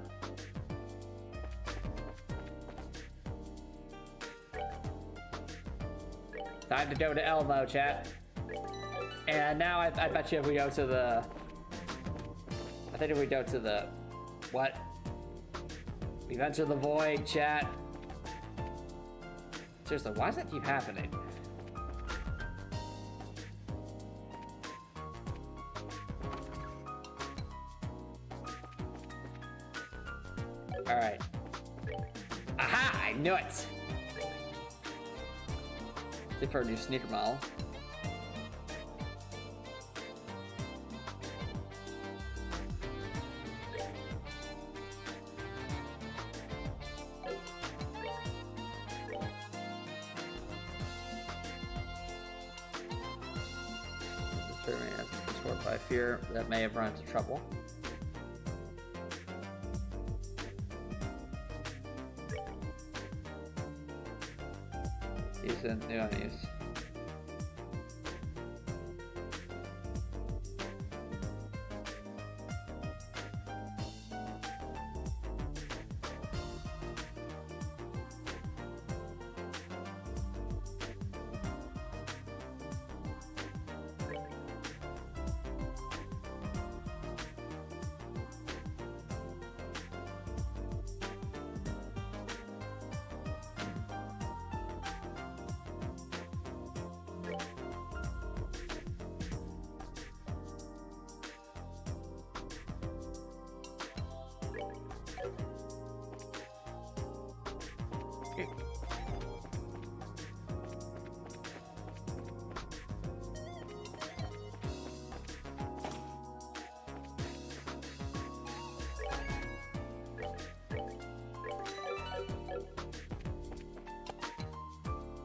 Time to go to Elmo, chat. And now I bet you if we go to the... I think if we go to the... What? We've entered the void, chat. Seriously, why does that keep happening? Alright. Aha! I knew it! Except for a new sneaker model. This remains scored by fear that may have run into trouble. Decent new unease.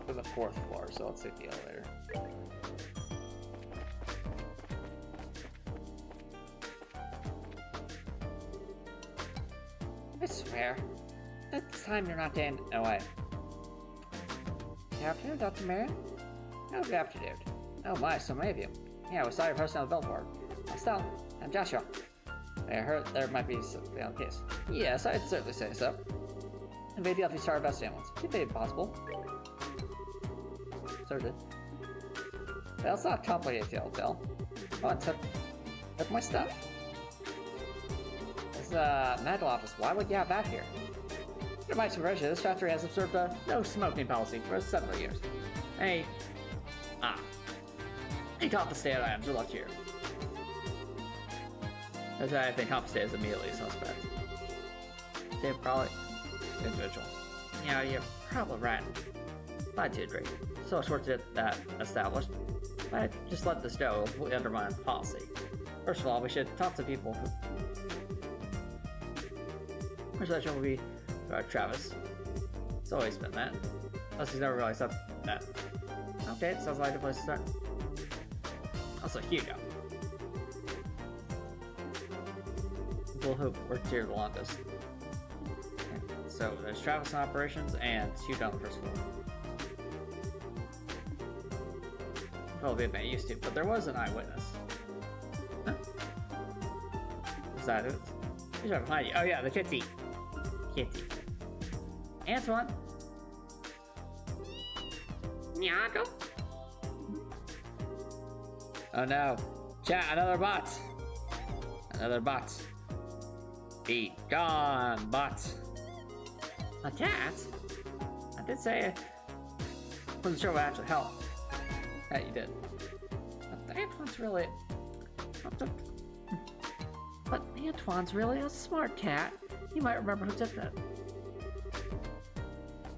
To the 4th floor, so let's take the elevator. I swear, this time you're not getting away. Good afternoon, Dr. Marion. Oh, good afternoon. Oh my, so many of you. Yeah, we saw your post on the billboard. I'm Stella. I'm Joshua. I heard there might be something on the case. Yes, I'd certainly say so. And maybe I'll be sorry about families. If it's possible. Certain. Well, it's not a complicated tale to tell. Oh, and took my stuff? This is a medical office. Why would you have that here? Under my supervision, this factory has observed a no smoking policy for several years. Any confiscated items are left here. As I think confiscated is immediately suspect. They're probably individual. Yeah, you're probably right. I do agree. So it's worth it that established. I just let this go will undermine policy. First of all, we should talk to people who... First session will be Travis. It's always been that. Unless he's never realized that. Okay, sounds like a place to start. Also, Hugo. People who worked here the longest. Okay, so there's Travis in operations and Hugo on the first floor.
Well, they've been used to, but there was an eyewitness. Huh? Is that it? Who's right behind you? Oh yeah, the kitty. Kitty. Antoine. Nico. Oh no. Chat, another bot. Another bot. Be gone, bot. A cat? I did say it. Wasn't sure what actually helped. Yeah, you did. But Antoine's really... But Antoine's really a smart cat. You might remember who did that.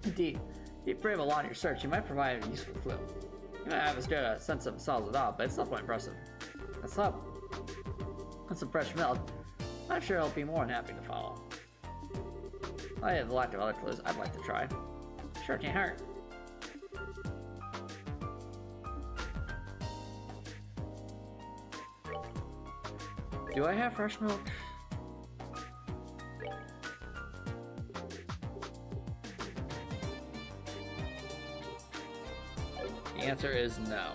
Indeed. If you brave a lot in your search, you might provide a useful clue. You might have as good a sense of themselves at all, but it's not quite impressive. That's up. And some fresh milk. I'm sure he'll be more than happy to follow. I have the lack of other clues I'd like to try. Sure, can't hurt. Do I have fresh milk? The answer is no.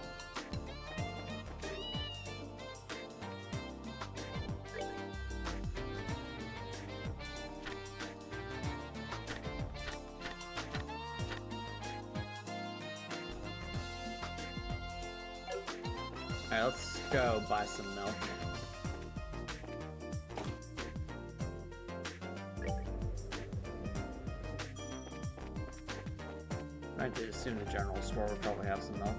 Alright, let's go buy some milk. I did assume the general store would probably have some milk.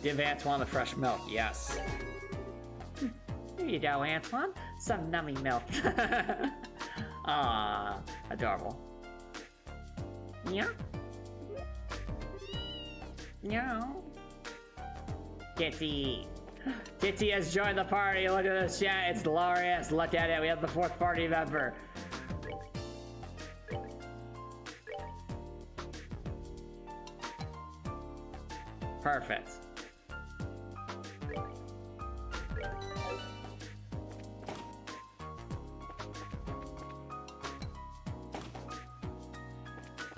Give Antoine the fresh milk, yes. Here you go, Antoine. Some nummy milk. Ah, adorable. Yeah? Meow. Kitty. Kitty has joined the party. Look at this chat. It's glorious. Look at it. We have the 4th party member. Perfect.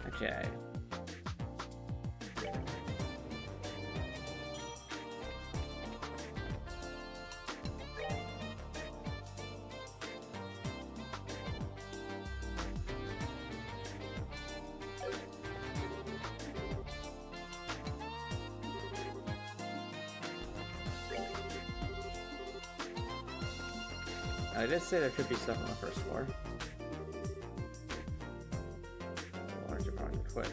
Okay. I did say there could be stuff on the 1st floor. Or you probably quit.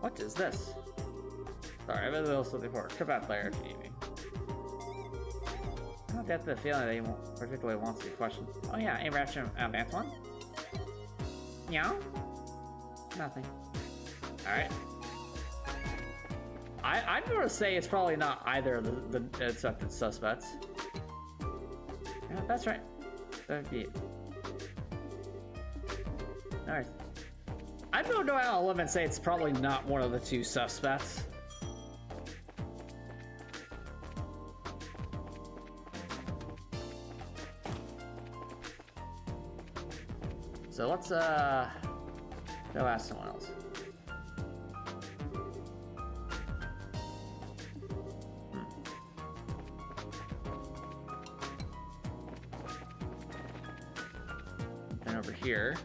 What is this? Sorry, I've been a little something before. Come back later if you need me. I don't get the feeling that he particularly wants to be questioned. Oh yeah, any reaction of Antoine? Meow? Nothing. Alright. I'm gonna say it's probably not either of the accepted suspects. Yeah, that's right. That'd be it. Alright. I'm gonna go out on a limb and say it's probably not one of the 2 suspects.
So let's go ask someone else. Then over here.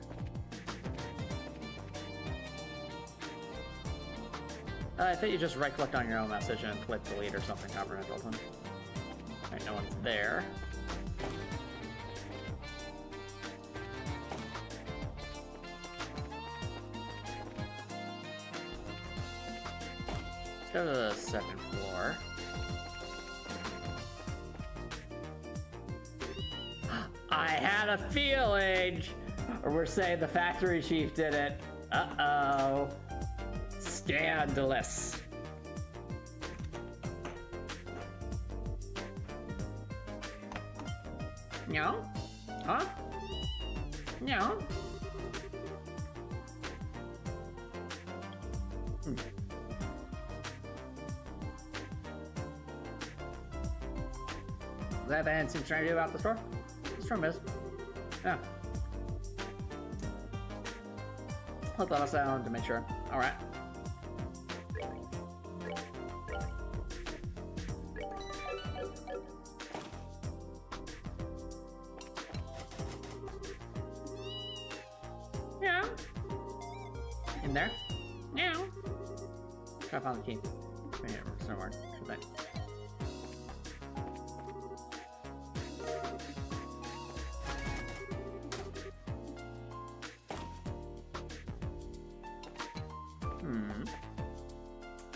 I think you just right-click on your own message and click delete or something. However, it doesn't. Alright, no one's there. Let's go to the second floor. I had a feeling! Or we're saying the factory chief did it. Uh-oh. Scandalous. No? Huh? No? Is that anything seems trying to do about the store? This room is. Yeah. I'll thought us down to make sure. Alright. Yeah. In there? Yeah. Try to find the key. Maybe it's somewhere. Should I?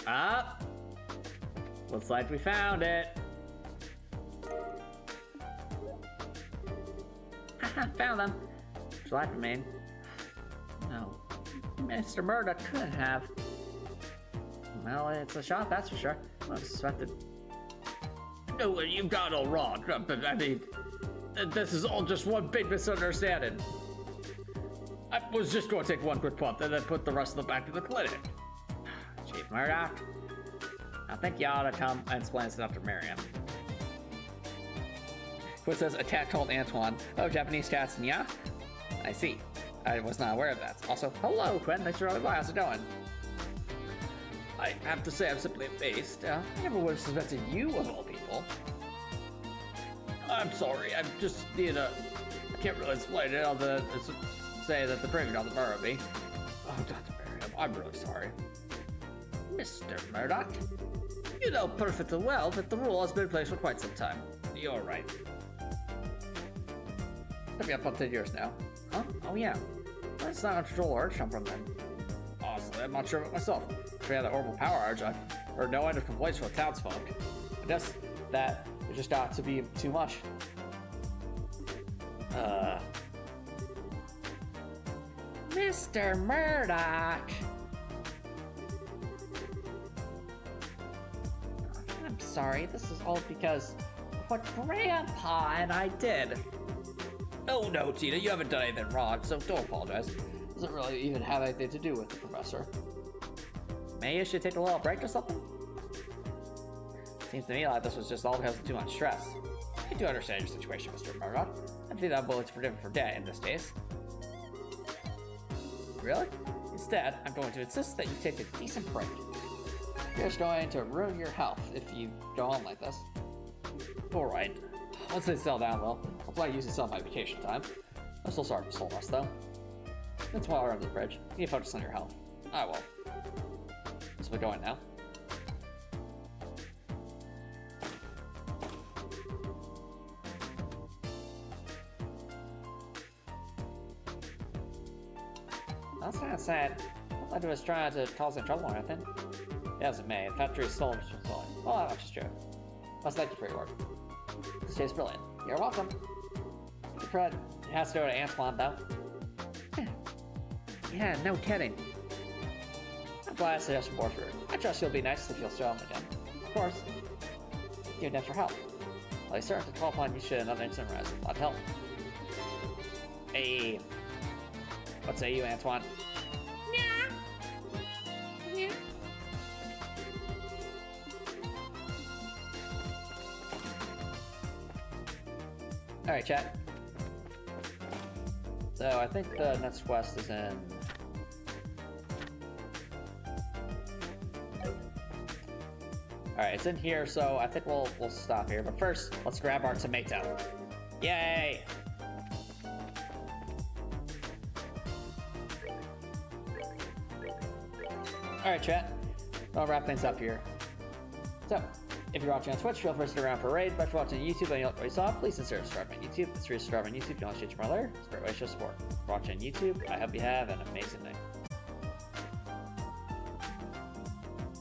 Up. Looks like we found it. Haha, found them. Would you like to mean? No. Mr. Murdoch couldn't have. Well, it's a shot, that's for sure. I suspected. No, you got it all wrong. But I mean, this is all just one big misunderstanding. I was just going to take one quick puff and then put the rest of them back to the clinic. Chief Murdoch, I think you ought to come and explain stuff to Miriam. What says attack called Antoine? Oh, Japanese cats, and yeah? I see. I was not aware of that. Also, hello, Quinn. Thanks for coming by. How's it going? I have to say, I'm simply amazed. I never would have suspected you of all people. I'm sorry. I'm just need a. I can't really explain it. I'll say that the privy on the Burrowby. Oh, Dr. Miriam, I'm really sorry. Mr. Murdoch, you know perfectly well that the rule has been in place for quite some time. You're right. I've been up on 10 years now. Huh? Oh yeah. Well, it's not control or jump from then. Honestly, I'm not sure of it myself. If we had that horrible power outage, I've heard no end of complaints from townsfolk. I guess that it just got to be too much. Mr. Murdoch! I'm sorry, this is all because of what Grandpa and I did. Oh no, Tina, you haven't done anything wrong, so don't apologize. Doesn't really even have anything to do with the professor. Maybe you should take a little break or something? Seems to me like this was just all because of too much stress. I do understand your situation, Mr. Murdoch. I think I'm willing to forgive him for debt in this case. Really? Instead, I'm going to insist that you take a decent break. You're just going to ruin your health if you go on like this. Alright. Once they settle down, though, I'll plan using some of my vacation time. I'm still sorry for soul rest, though. That's why we're under the bridge. You need to focus on your health. I will. So we're going now. That's not sad. I thought he was trying to cause any trouble or anything. It hasn't made. The factory is still destroyed. Well, that much is true. Must thank you for your work. This tastes brilliant. You're welcome. Fred has to go to Antoine, though. Yeah, no kidding. I'm glad I suggested more for her. I trust you'll be nice if you'll show him again. Of course. You'd need for help. Well, he's certain to call upon you should another incident arise. A lot of help. Hey. What say you, Antoine? Yeah. Yeah. Alright, chat. So I think the next quest is in... Alright, it's in here, so I think we'll stop here. But first, let's grab our tomato. Yay! Alright, chat. I'll wrap things up here. So, if you're watching on Twitch, feel free to stick around for a raid. But if you're watching on YouTube and you like what you saw, please consider subscribing on YouTube. It's free to subscribe on YouTube. If you want to change your there, it's a great way to show support. If you're watching on YouTube, I hope you have an amazing day.